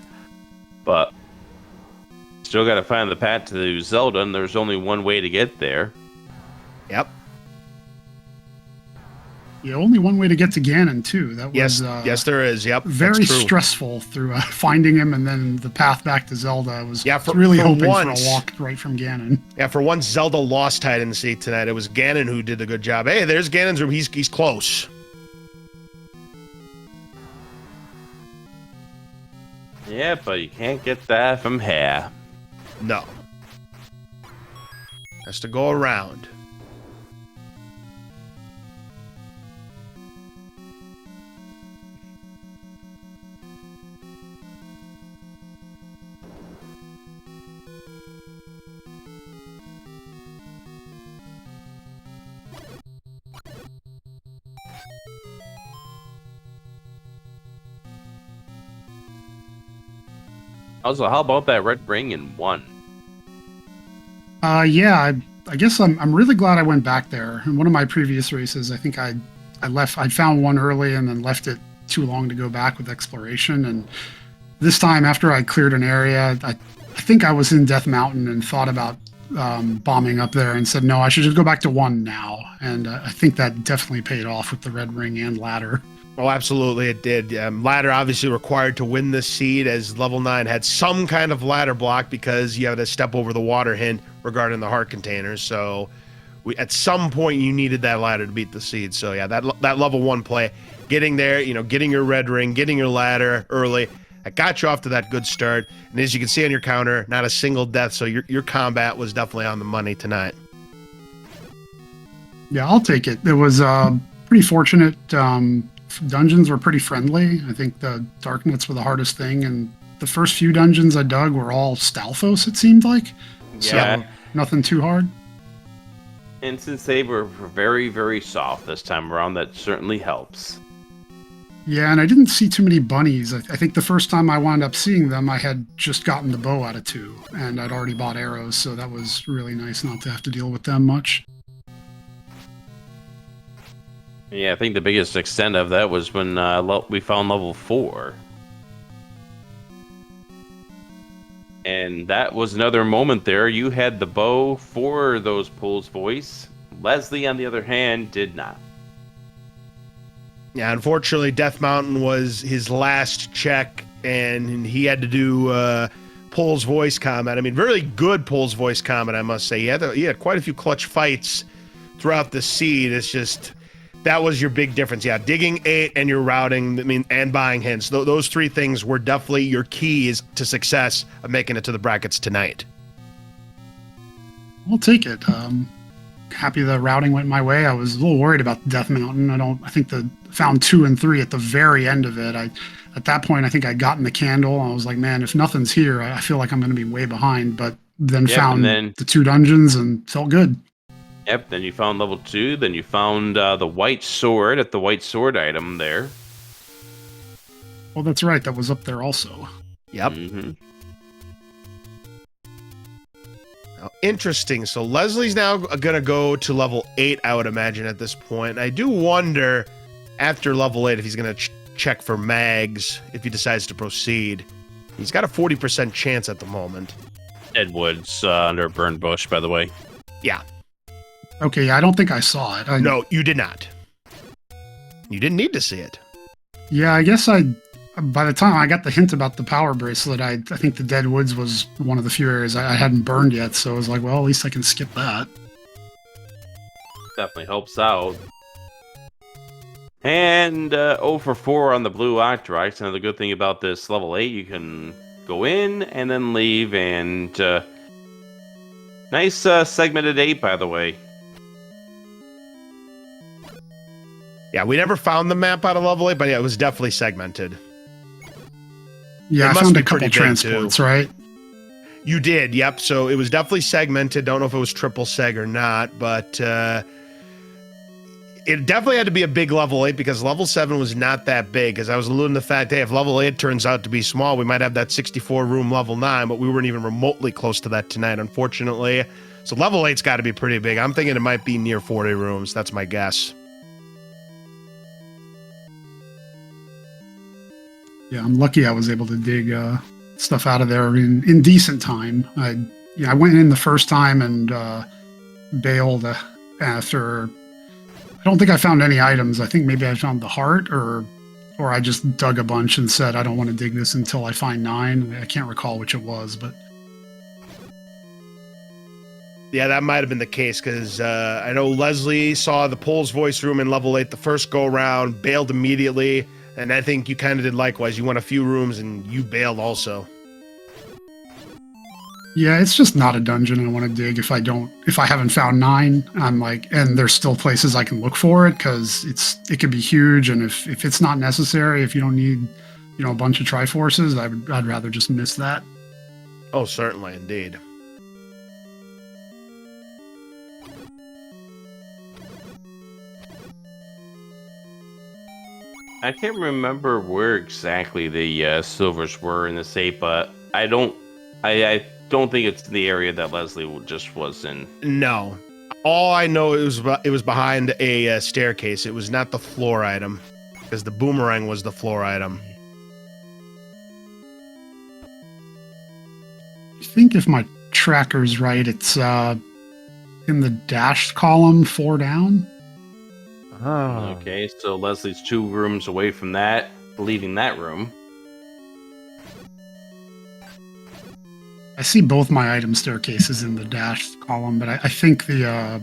But still got to find the path to Zelda, and there's only one way to get there.
Yep.
Yeah, only one way to get to Ganon, too. That was
yes, there is. Yep.
Very stressful through finding him, and then the path back to Zelda. I was really hoping for a walk right from Ganon.
Yeah, for once, Zelda lost hide and seek tonight. It was Ganon who did the good job. Hey, there's Ganon's room. He's close.
Yeah, but you can't get that from here.
No. Has to go around.
Also, how about that red ring in 1?
Yeah, I guess I'm really glad I went back there. In one of my previous races, I think I found one early and then left it too long to go back with exploration. And this time, after I cleared an area, I think I was in Death Mountain and thought about bombing up there and said, no, I should just go back to 1 now. And I think that definitely paid off with the red ring and ladder.
Oh, absolutely, it did. Ladder obviously required to win this seed, as level 9 had some kind of ladder block because you had to step over the water hint regarding the heart containers. So at some point you needed that ladder to beat the seed. So yeah, that level 1 play, getting there, getting your red ring, getting your ladder early, that got you off to that good start. And as you can see on your counter, not a single death. So your combat was definitely on the money tonight.
Yeah, I'll take it. It was pretty fortunate. Dungeons were pretty friendly. I think the Darknets were the hardest thing, and the first few dungeons I dug were all Stalfos, it seemed like.
Yeah.
So nothing too hard.
And since they were very, very soft this time around, that certainly helps.
Yeah, and I didn't see too many bunnies. I think the first time I wound up seeing them, I had just gotten the bow out of 2, and I'd already bought arrows, so that was really nice not to have to deal with them much.
Yeah, I think the biggest extent of that was when we found level 4. And that was another moment there. You had the bow for those pulls voice. Leslie, on the other hand, did not.
Yeah, unfortunately, Death Mountain was his last check, and he had to do Pole's voice combat. I mean, really good Pole's voice combat, I must say. He had quite a few clutch fights throughout the seed. It's just, that was your big difference. Yeah, digging 8 and your routing, and buying hints. Those 3 things were definitely your keys to success of making it to the brackets tonight.
I'll take it. Happy the routing went my way. I was a little worried about Death Mountain. I think found 2 and 3 at the very end of it. At that point, I think I'd gotten the candle. I was like, man, if nothing's here, I feel like I'm going to be way behind. But then found the 2 dungeons and felt good.
Yep, then you found level 2, then you found the white sword at the white sword item there.
Well, that's right. That was up there also.
Yep.
Mm-hmm.
Now, interesting. So Leslie's now going to go to level 8, I would imagine, at this point. And I do wonder, after level 8, if he's going to check for mags, if he decides to proceed. He's got a 40% chance at the moment.
Deadwood's under a burned bush, by the way.
Yeah.
Okay, yeah, I don't think I saw it.
No, you did not. You didn't need to see it.
Yeah, I guess by the time I got the hint about the power bracelet, I think the Dead Woods was one of the few areas I hadn't burned yet, so I was like, well, at least I can skip that.
Definitely helps out. And 0 for 4 on the blue Octorites. Now, the good thing about this level 8, you can go in and then leave, and nice segmented 8, by the way.
Yeah, we never found the map out of level 8, but yeah, it was definitely segmented.
Yeah,
It
I
must
found
be
a couple
pretty big,
transports,
too.
right?
You did, yep. So it was definitely segmented. Don't know if it was triple seg or not, but it definitely had to be a big level 8 because level 7 was not that big. Because I was alluding to the fact, hey, if level 8 turns out to be small, we might have that 64-room level 9, but we weren't even remotely close to that tonight, unfortunately. So level 8's got to be pretty big. I'm thinking it might be near 40 rooms. That's my guess.
Yeah, I'm lucky I was able to dig stuff out of there in decent time. I went in the first time and bailed after. I don't think I found any items. I think maybe I found the heart, or I just dug a bunch and said I don't want to dig this until I find 9. I can't recall which it was, but
yeah, that might have been the case because I know Leslie saw the Pole's voice room in level 8 the first go round, bailed immediately. And I think you kind of did likewise. You went a few rooms and you bailed also.
yeah, it's just not a dungeon I want to dig if I haven't found 9. I'm like, and there's still places I can look for it because it could be huge, and if it's not necessary, if you don't need, a bunch of Triforces, I'd rather just miss that.
Oh, certainly, indeed.
I can't remember where exactly the silvers were in the safe, but I don't think it's in the area that Leslie just was in.
No. All I know it was behind a staircase. It was not the floor item because the boomerang was the floor item.
I think if my tracker's right, it's in the dashed column 4 down.
Oh.
Okay, so Leslie's 2 rooms away from that, leaving that room.
I see both my item staircases in the dash column, but I think the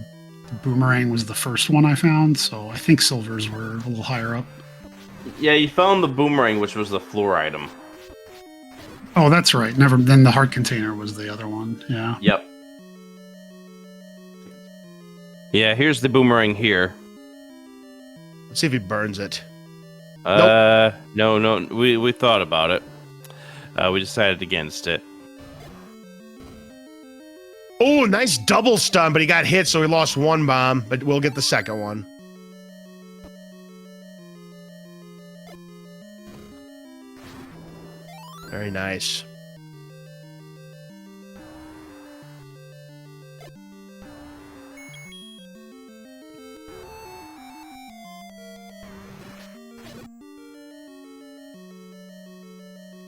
boomerang was the first one I found, so I think silvers were a little higher up.
Yeah, you found the boomerang, which was the floor item.
Oh, that's right. Then the heart container was the other one. Yeah.
Yep. Yeah, here's the boomerang here.
Let's see if he burns it.
No, we thought about it. We decided against it.
Oh, nice double stun, but he got hit, so he lost 1 bomb, but we'll get the second one. Very nice.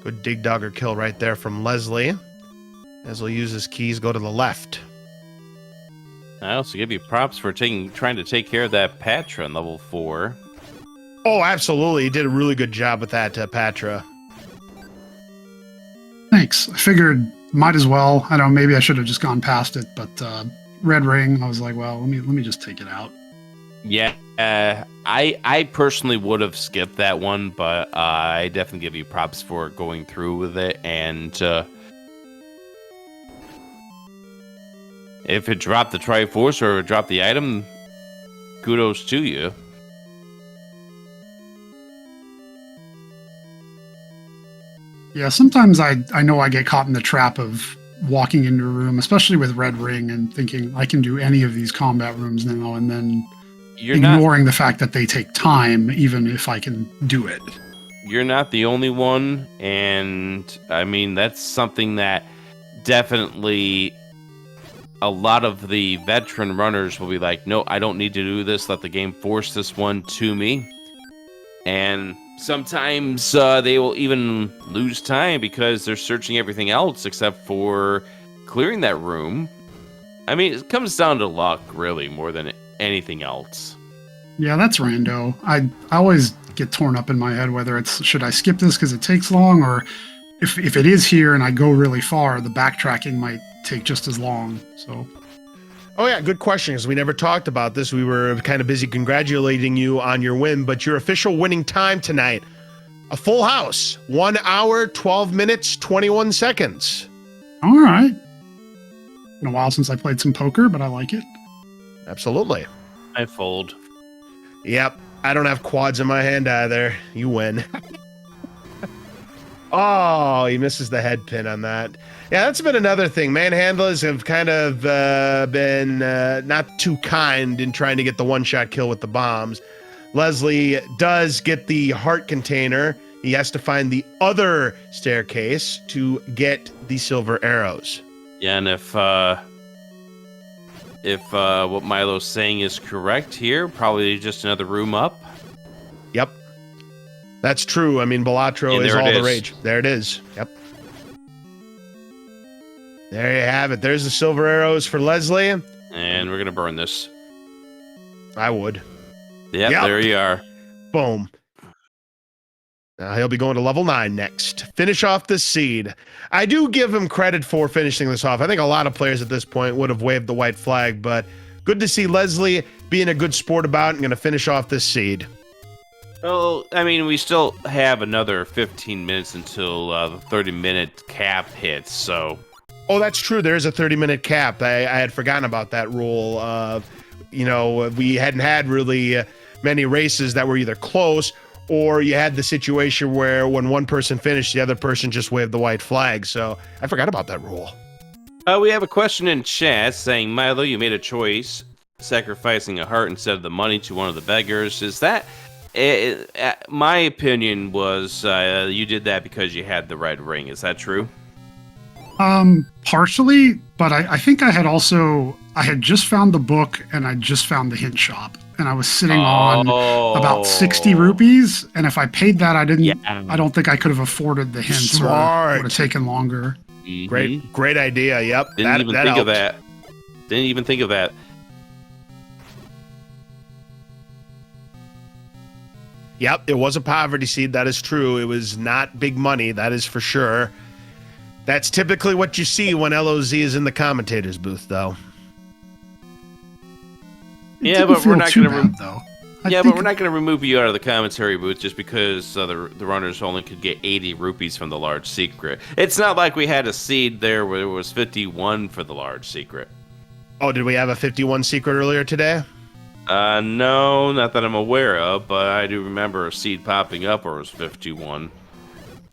Good dig dogger kill right there from Leslie. As we'll use his keys, go to the left.
I also give you props for trying to take care of that Patra in level 4.
Oh, absolutely. He did a really good job with that, Patra.
Thanks. I figured might as well. I don't know, maybe I should have just gone past it, but red ring, I was like, well, let me just take it out.
Yeah, I personally would have skipped that one, but I definitely give you props for going through with it. And if it dropped the Triforce or it dropped the item, kudos to you.
Yeah, sometimes I know I get caught in the trap of walking into a room, especially with red ring, and thinking I can do any of these combat rooms now, and then ignoring the fact that they take time, even if I can do it.
You're not the only one, and I mean, that's something that definitely a lot of the veteran runners will be like, no, I don't need to do this. Let the game force this one to me. And sometimes they will even lose time because they're searching everything else except for clearing that room. I mean, it comes down to luck, really, more than anything else.
Yeah, that's rando. I always get torn up in my head whether it's should I skip this because it takes long, or if it is here and I go really far, the backtracking might take just as long. So.
Oh yeah, good question, because we never talked about this. We were kind of busy congratulating you on your win, but your official winning time tonight, a full house, 1 hour, 12 minutes, 21 seconds.
All right. Been a while since I played some poker, but I like it.
Absolutely.
I fold.
Yep. I don't have quads in my hand either. You win. Oh, he misses the head pin on that. Yeah, that's been another thing. Manhandlers have kind of been not too kind in trying to get the one-shot kill with the bombs. Leslie does get the heart container. He has to find the other staircase to get the silver arrows.
Yeah, and if what Milo's saying is correct here, probably just another room up.
Yep. That's true. I mean, Balatro is all the rage. There it is. Yep. There you have it. There's the silver arrows for Leslie.
And we're going to burn this.
I would.
Yep, there you are.
Boom. Now he'll be going to level 9 next. Finish off this seed. I do give him credit for finishing this off. I think a lot of players at this point would have waved the white flag, but good to see Leslie being a good sport about it and going to finish off this seed.
Well, I mean, we still have another 15 minutes until the 30-minute cap hits, so...
Oh, that's true. There is a 30-minute cap. I had forgotten about that rule. We hadn't had really many races that were either close, or you had the situation where when one person finished, the other person just waved the white flag. So I forgot about that rule.
We have a question in chat saying, Milo, you made a choice, sacrificing a heart instead of the money to one of the beggars. Is that... my opinion was you did that because you had the red ring. Is that true?
Partially, but I think I had just found the book and I just found the hint shop, and I was sitting on about 60 rupees, and if I paid that, I don't think I could have afforded the hints.
Smart.
Or it would have taken longer.
Mm-hmm.
Great idea. Yep.
Didn't even think of that.
Yep, it was a poverty seed. That is true. It was not big money. That is for sure. That's typically what you see when LOZ is in the commentator's booth, though.
Yeah, but we're not going to.
though.
Yeah, but we're not going to remove you out of the commentary booth just because the runners only could get 80 rupees from the large secret. It's not like we had a seed there where it was 51 for the large secret.
Oh, did we have a 51 secret earlier today?
No, not that I'm aware of, but I do remember a seed popping up where it was 51.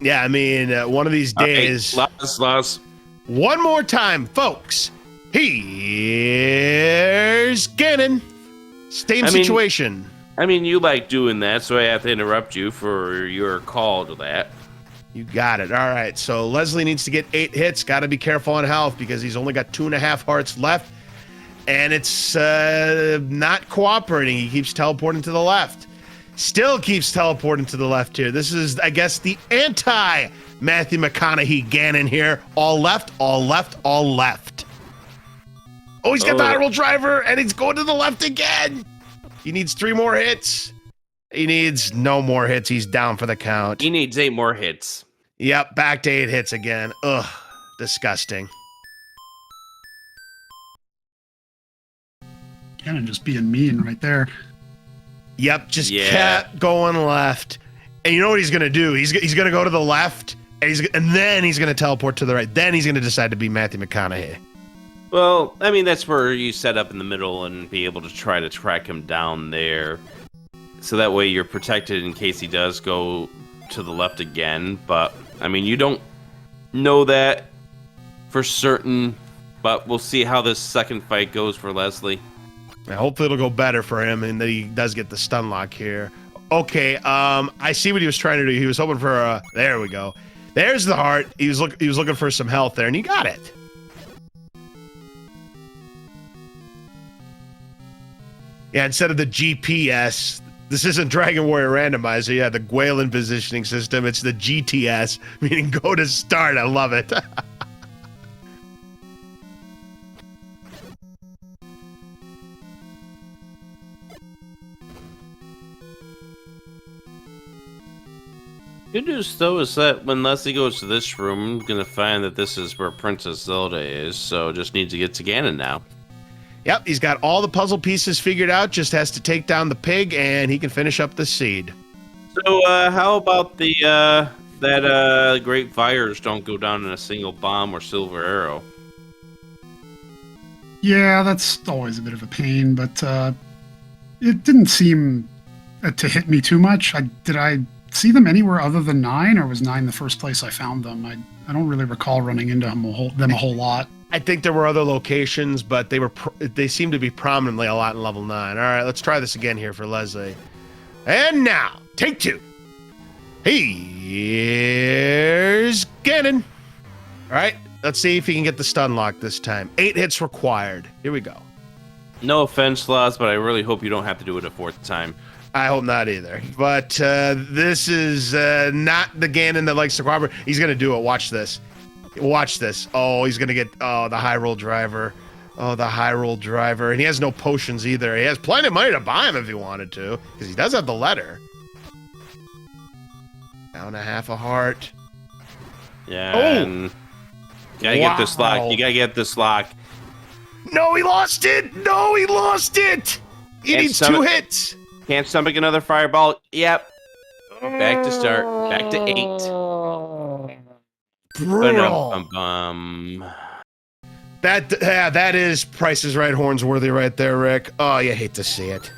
Yeah, I mean, one of these days.
Lots.
One more time, folks. Here's Gannon. Same situation.
I mean, you like doing that, so I have to interrupt you for your call to that.
You got it. All right, so Leslie needs to get 8 hits. Got to be careful on health because he's only got 2.5 hearts left. And it's not cooperating. He keeps teleporting to the left. Still keeps teleporting to the left here. This is, I guess, the anti-Matthew McConaughey Ganon here. All left, all left, all left. Oh, he's got the high roll driver, and he's going to the left again. He needs 3 more hits. He needs no more hits. He's down for the count.
He needs 8 more hits.
Yep, back to 8 hits again. Ugh, disgusting.
Ganon just being mean right there.
Yep, just kept going left. And you know what he's going to do? He's going to go to the left, and then he's going to teleport to the right. Then he's going to decide to be Matthew McConaughey.
Well, I mean, that's where you set up in the middle and be able to try to track him down there. So that way you're protected in case he does go to the left again. But, I mean, you don't know that for certain. But we'll see how this second fight goes for Leslie.
Hopefully it'll go better for him and that he does get the stun lock here. Okay, I see what he was trying to do. He was hoping for a... There we go. There's the heart. He was looking for some health there, and he got it. Yeah, instead of the GPS, this isn't Dragon Warrior Randomizer. Yeah, the Gwaelin positioning system. It's the GTS, meaning go to start. I love it.
Good news, though, is that when Leslie goes to this room, I'm going to find that this is where Princess Zelda is, so just needs to get to Ganon now.
Yep, he's got all the puzzle pieces figured out, just has to take down the pig, and he can finish up the seed.
So, how about that great fires don't go down in a single bomb or silver arrow?
Yeah, that's always a bit of a pain, but it didn't seem to hit me too much. Did I see them anywhere other than 9, or was 9 the first place I found them? I don't really recall running into them a whole lot.
I think there were other locations, but they seem to be prominently a lot in level 9. All right, let's try this again here for Leslie. And now, take 2. Here's Ganon. All right, let's see if he can get the stun lock this time. 8 hits required. Here we go.
No offense, Laz, but I really hope you don't have to do it a 4th time.
I hope not either. But this is not the Ganon that likes to cooperate. He's going to do it. Watch this. Watch this. Oh, he's going to get the high roll driver. Oh, the high roll driver. And he has no potions either. He has plenty of money to buy him if he wanted to, because he does have the letter. Down a half a heart.
Yeah. Oh! Gotta get this lock. You gotta get this lock.
No, he lost it. No, he lost it. He needs 2 hits.
Can't stomach another fireball. Yep. Back to start. Back to 8.
Brutal. That is Price is Right horns worthy right there, Rick. Oh, you hate to see it.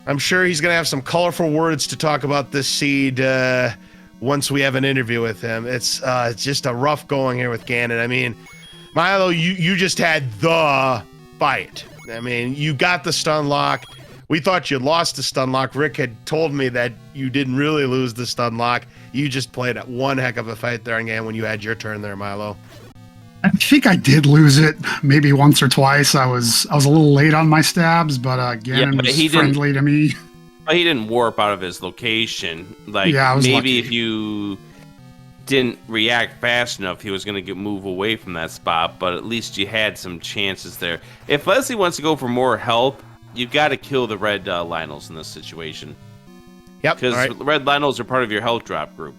I'm sure he's going to have some colorful words to talk about this seed once we have an interview with him. It's just a rough going here with Ganon. I mean, Milo, you just had the fight. I mean, you got the stun lock. We thought you lost the stun lock. Rick had told me that you didn't really lose the stun lock. You just played one heck of a fight there again when you had your turn there, Milo.
I think I did lose it maybe once or twice. I was a little late on my stabs, but Ganon was friendly to me.
But he didn't warp out of his location. Like,
yeah, I was
maybe
lucky.
if you didn't react fast enough, he was going to move away from that spot, but at least you had some chances there. If Leslie wants to go for more help, you've got to kill the red Lionels in this situation.
Yep.
Because red Lionels are part of your health drop group.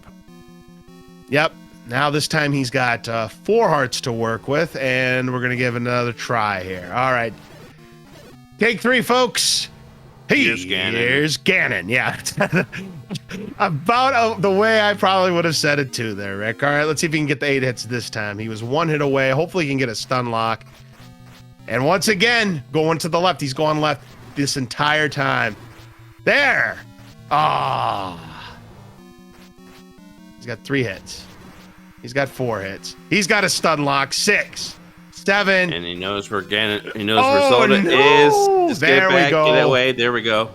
Yep. Now this time he's got 4 hearts to work with, and we're going to give it another try here. All right. Take 3, folks.
Here's Ganon.
Here's Ganon. Yeah. About the way I probably would have said it too there, Rick. All right, let's see if he can get the 8 hits this time. He was 1 hit away. Hopefully he can get a stun lock. And once again, going to the left. He's gone left this entire time. There. Ah. He's got 3 hits. He's got 4 hits. He's got a stun lock. 6, 7.
And he knows where Ganon. He knows where Zelda is. Just
there
get back,
we go.
Get away. There we go.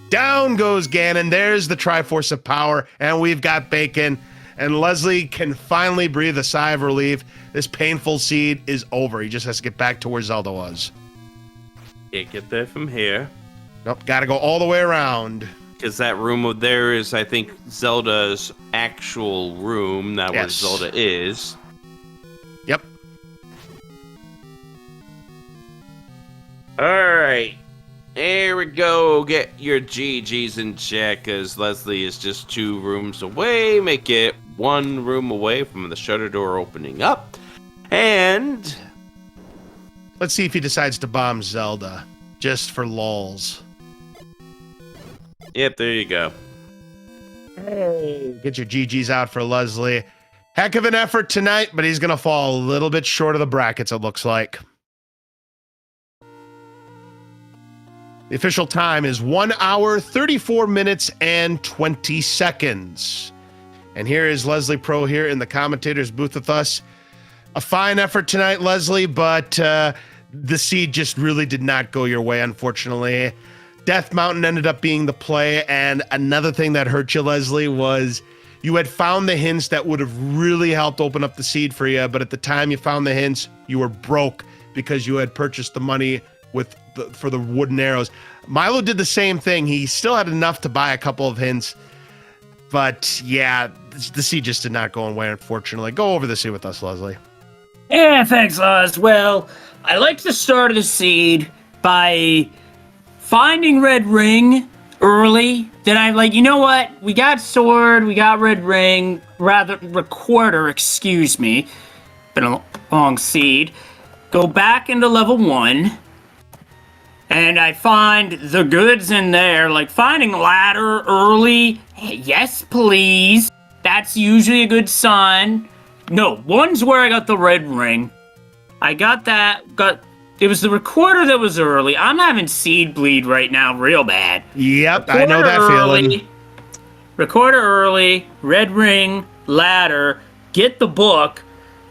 Down goes Ganon. There's the Triforce of Power, and we've got Bacon. And Leslie can finally breathe a sigh of relief. This painful seed is over. He just has to get back to where Zelda was.
Can't get there from here.
Nope, got to go all the way around.
Because that room over there is, I think, Zelda's actual room. Not where Zelda is.
Yep.
All right. There we go. Get your GGs in check, because Leslie is just 2 rooms away. Make it 1 room away from the shutter door opening up. And
let's see if he decides to bomb Zelda, just for lulz.
Yep, there you go.
Hey, get your GGs out for Leslie. Heck of an effort tonight, but he's going to fall a little bit short of the brackets, it looks like. The official time is 1 hour, 34 minutes, and 20 seconds. And here is Leslie Pro here in the commentator's booth with us. A fine effort tonight, Leslie, but the seed just really did not go your way, unfortunately. Death Mountain ended up being the play, and another thing that hurt you, Leslie, was you had found the hints that would have really helped open up the seed for you, but at the time you found the hints, you were broke because you had purchased the money for the wooden arrows. Milo did the same thing. He still had enough to buy a couple of hints, but yeah, the seed just did not go away, unfortunately. Go over the seed with us, Leslie.
Yeah, thanks, Oz. Well, I liked the start of the seed by finding red ring early. Then I'm like, you know what? We got sword, we got red ring, recorder, excuse me. Been a long seed. Go back into level 1. And I find the goods in there, like finding ladder early. Hey, yes, please. That's usually a good sign. No, 1's where I got the red ring. I got that. It was the recorder that was early. I'm having seed bleed right now real bad.
Yep, I know that feeling.
Recorder early, red ring, ladder, get the book.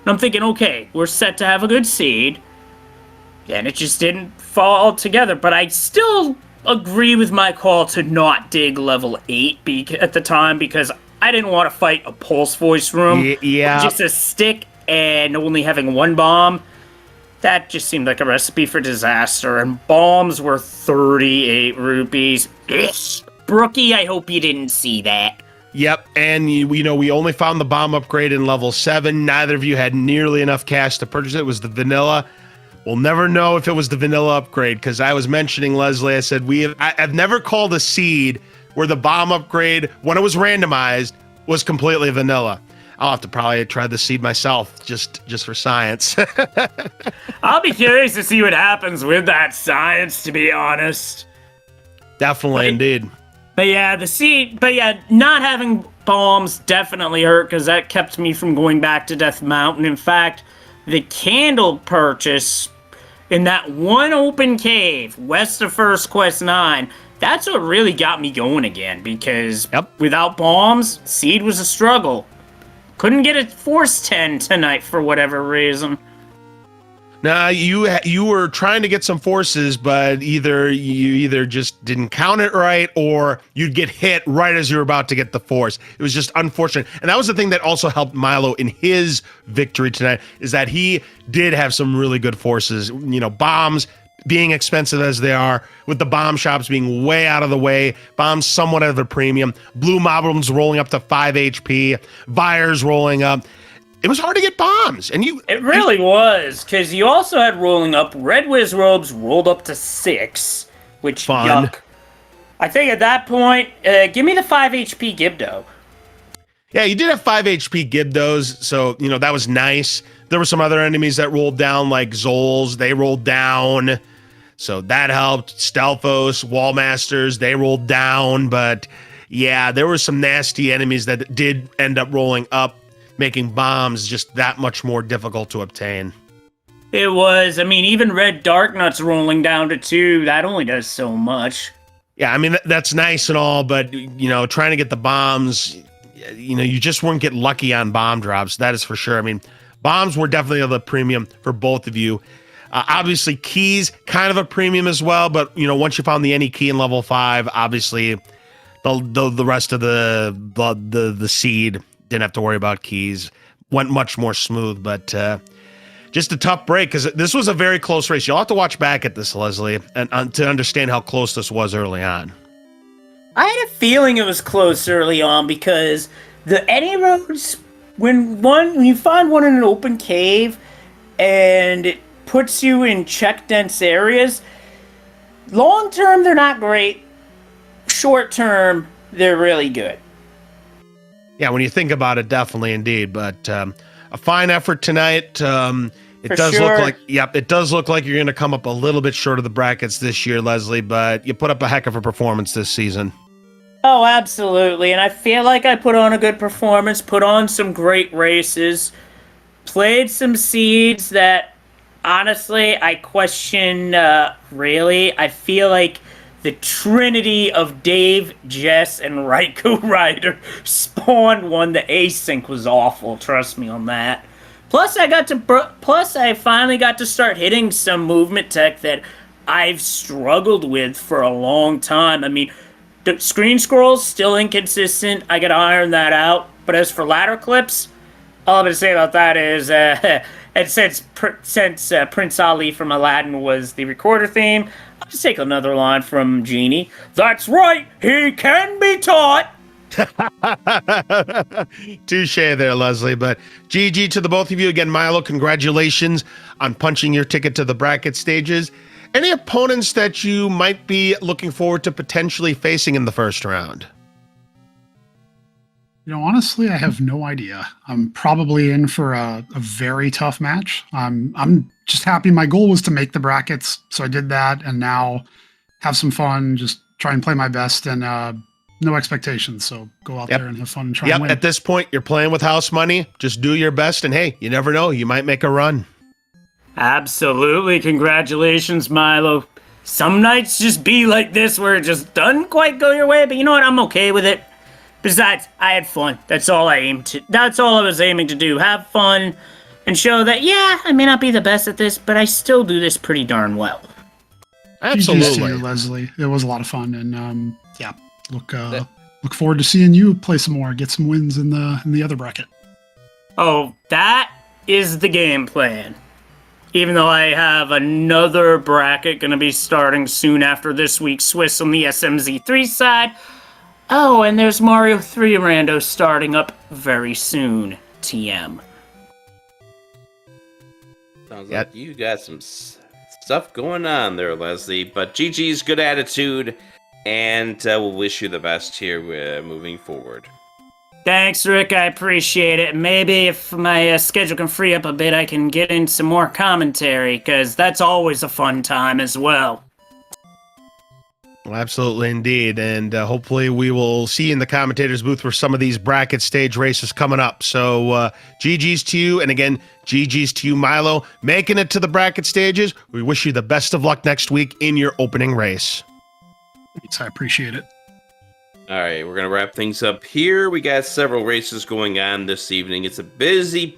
And I'm thinking, okay, we're set to have a good seed. And it just didn't fall together. But I still agree with my call to not dig level 8 at the time, because I didn't want to fight a pulse voice room.
Yeah.
Just a stick and only having 1 bomb. That just seemed like a recipe for disaster. And bombs were 38 rupees. Brookie, I hope you didn't see that.
Yep, and we only found the bomb upgrade in level 7. Neither of you had nearly enough cash to purchase it. It was the vanilla. We'll never know if it was the vanilla upgrade, because I was mentioning, Leslie, I said I've never called a seed where the bomb upgrade, when it was randomized, was completely vanilla. I'll have to probably try the seed myself, just for science.
I'll be curious to see what happens with that science, to be honest.
Definitely, indeed.
But yeah, not having bombs definitely hurt, because that kept me from going back to Death Mountain. In fact, the candle purchase in that one open cave west of First Quest 9, that's what really got me going again, because without bombs, seed was a struggle. Couldn't get a Force 10 tonight for whatever reason.
Nah, you were trying to get some forces, but you just didn't count it right, or you'd get hit right as you were about to get the force. It was just unfortunate. And that was the thing that also helped Milo in his victory tonight, is that he did have some really good forces. Bombs, being expensive as they are, with the bomb shops being way out of the way, bombs somewhat at a premium, blue moblins rolling up to 5 HP, Vires rolling up. It was hard to get bombs, and
It really was, because you also had rolling up. Red Wiz robes rolled up to 6, which
Fun.
yuck. I think at that point, give me the 5 HP Gibdo.
Yeah, you did have 5 HP Gibdos, so, you know, that was nice. There were some other enemies that rolled down, like Zols, they rolled down. So that helped. Stelphos, Wallmasters, they rolled down. But yeah, there were some nasty enemies that did end up rolling up, making bombs just that much more difficult to obtain.
It was. I mean, even Red Darknuts rolling down to 2, that only does so much.
Yeah, I mean, that's nice and all, but, you know, trying to get the bombs, you know, you just wouldn't get lucky on bomb drops. That is for sure. I mean, bombs were definitely of a premium for both of you. Obviously, keys, kind of a premium as well, but, you know, once you found the any key in level 5, obviously, the rest of the seed didn't have to worry about keys. Went much more smooth, but just a tough break, because this was a very close race. You'll have to watch back at this, Leslie, and to understand how close this was early on.
I had a feeling it was close early on, because the any roads, when you find one in an open cave, and it puts you in check dense areas, long term they're not great. Short term, they're really good.
Yeah, when you think about it, definitely indeed. But a fine effort tonight. It
For
does
sure.
look like, it does look like you're going to come up a little bit short of the brackets this year, Leslie, but you put up a heck of a performance this season.
Oh, absolutely. And I feel like I put on a good performance, put on some great races, played some seeds that, honestly, I question, really. I feel like the trinity of Dave, Jess, and Raiko Ryder spawned one. The async was awful, trust me on that. Plus, I finally got to start hitting some movement tech that I've struggled with for a long time. I mean, the screen scrolls, still inconsistent. I gotta iron that out. But as for ladder clips, all I'm gonna say about that is, and since Prince Ali from Aladdin was the recorder theme, I'll just take another line from Genie. That's right, he can be taught.
Touche there, Leslie. But GG to the both of you. Again, Milo, congratulations on punching your ticket to the bracket stages. Any opponents that you might be looking forward to potentially facing in the first round?
You know, honestly, I have no idea. I'm probably in for a very tough match. I'm just happy. My goal was to make the brackets, so I did that, and now have some fun, just try and play my best, and no expectations. So go out there and have fun and try and win.
At this point, you're playing with house money. Just do your best, and hey, you never know. You might make a run.
Absolutely. Congratulations, Milo. Some nights just be like this where it just doesn't quite go your way, but you know what? I'm okay with it. Besides, I had fun. That's all I was aiming to do. Have fun and show that, yeah, I may not be the best at this, but I still do this pretty darn well.
Absolutely.
GG's to you, Leslie. It was a lot of fun, and look forward to seeing you play some more, get some wins in the other bracket.
Oh, that is the game plan. Even though I have another bracket going to be starting soon after this week's Swiss on the SMZ3 side. Oh, and there's Mario 3 Rando starting up very soon. TM.
Sounds like you got some stuff going on there, Leslie. But GG's good attitude, and we'll wish you the best here moving forward.
Thanks, Rick. I appreciate it. Maybe if my schedule can free up a bit, I can get in some more commentary, because that's always a fun time as well.
Well, absolutely indeed. And hopefully we will see you in the commentator's booth for some of these bracket stage races coming up. So GG's to you. And again, GG's to you, Milo, making it to the bracket stages. We wish you the best of luck next week in your opening race.
Thanks, I appreciate it.
All right, we're going to wrap things up here. We got several races going on this evening. It's a busy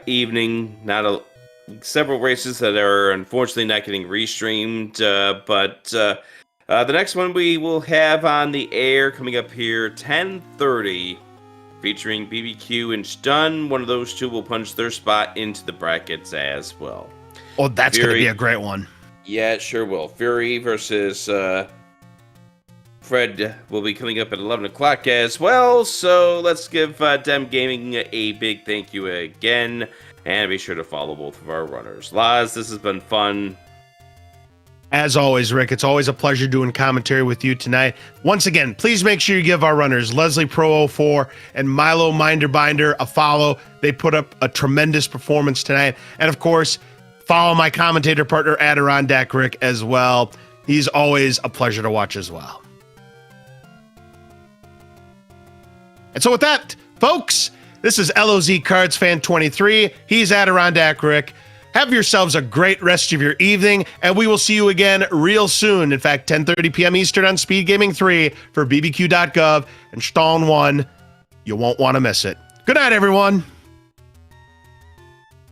evening. Several races that are unfortunately not getting restreamed, but the next one we will have on the air coming up here, 10:30, featuring BBQ and Stun. One of those two will punch their spot into the brackets as well.
Oh, that's going to
Fury-
be a great one.
Yeah, it sure will. Fury versus Fred will be coming up at 11 o'clock as well. So let's give Dem Gaming a big thank you again. And be sure to follow both of our runners. Laz, this has been fun.
As always, Rick, it's always a pleasure doing commentary with you tonight. Once again, please make sure you give our runners, Leslie Pro 04 and Milo Minderbinder, a follow. They put up a tremendous performance tonight. And of course, follow my commentator partner, Adirondack Rick, as well. He's always a pleasure to watch as well. And so with that, folks, this is LOZ Cards Fan 23. He's Adirondack Rick. Have yourselves a great rest of your evening, and we will see you again real soon. In fact, 10:30 p.m. Eastern on SpeedGaming 3 for bbq.gov and Stone 1. You won't want to miss it. Good night, everyone.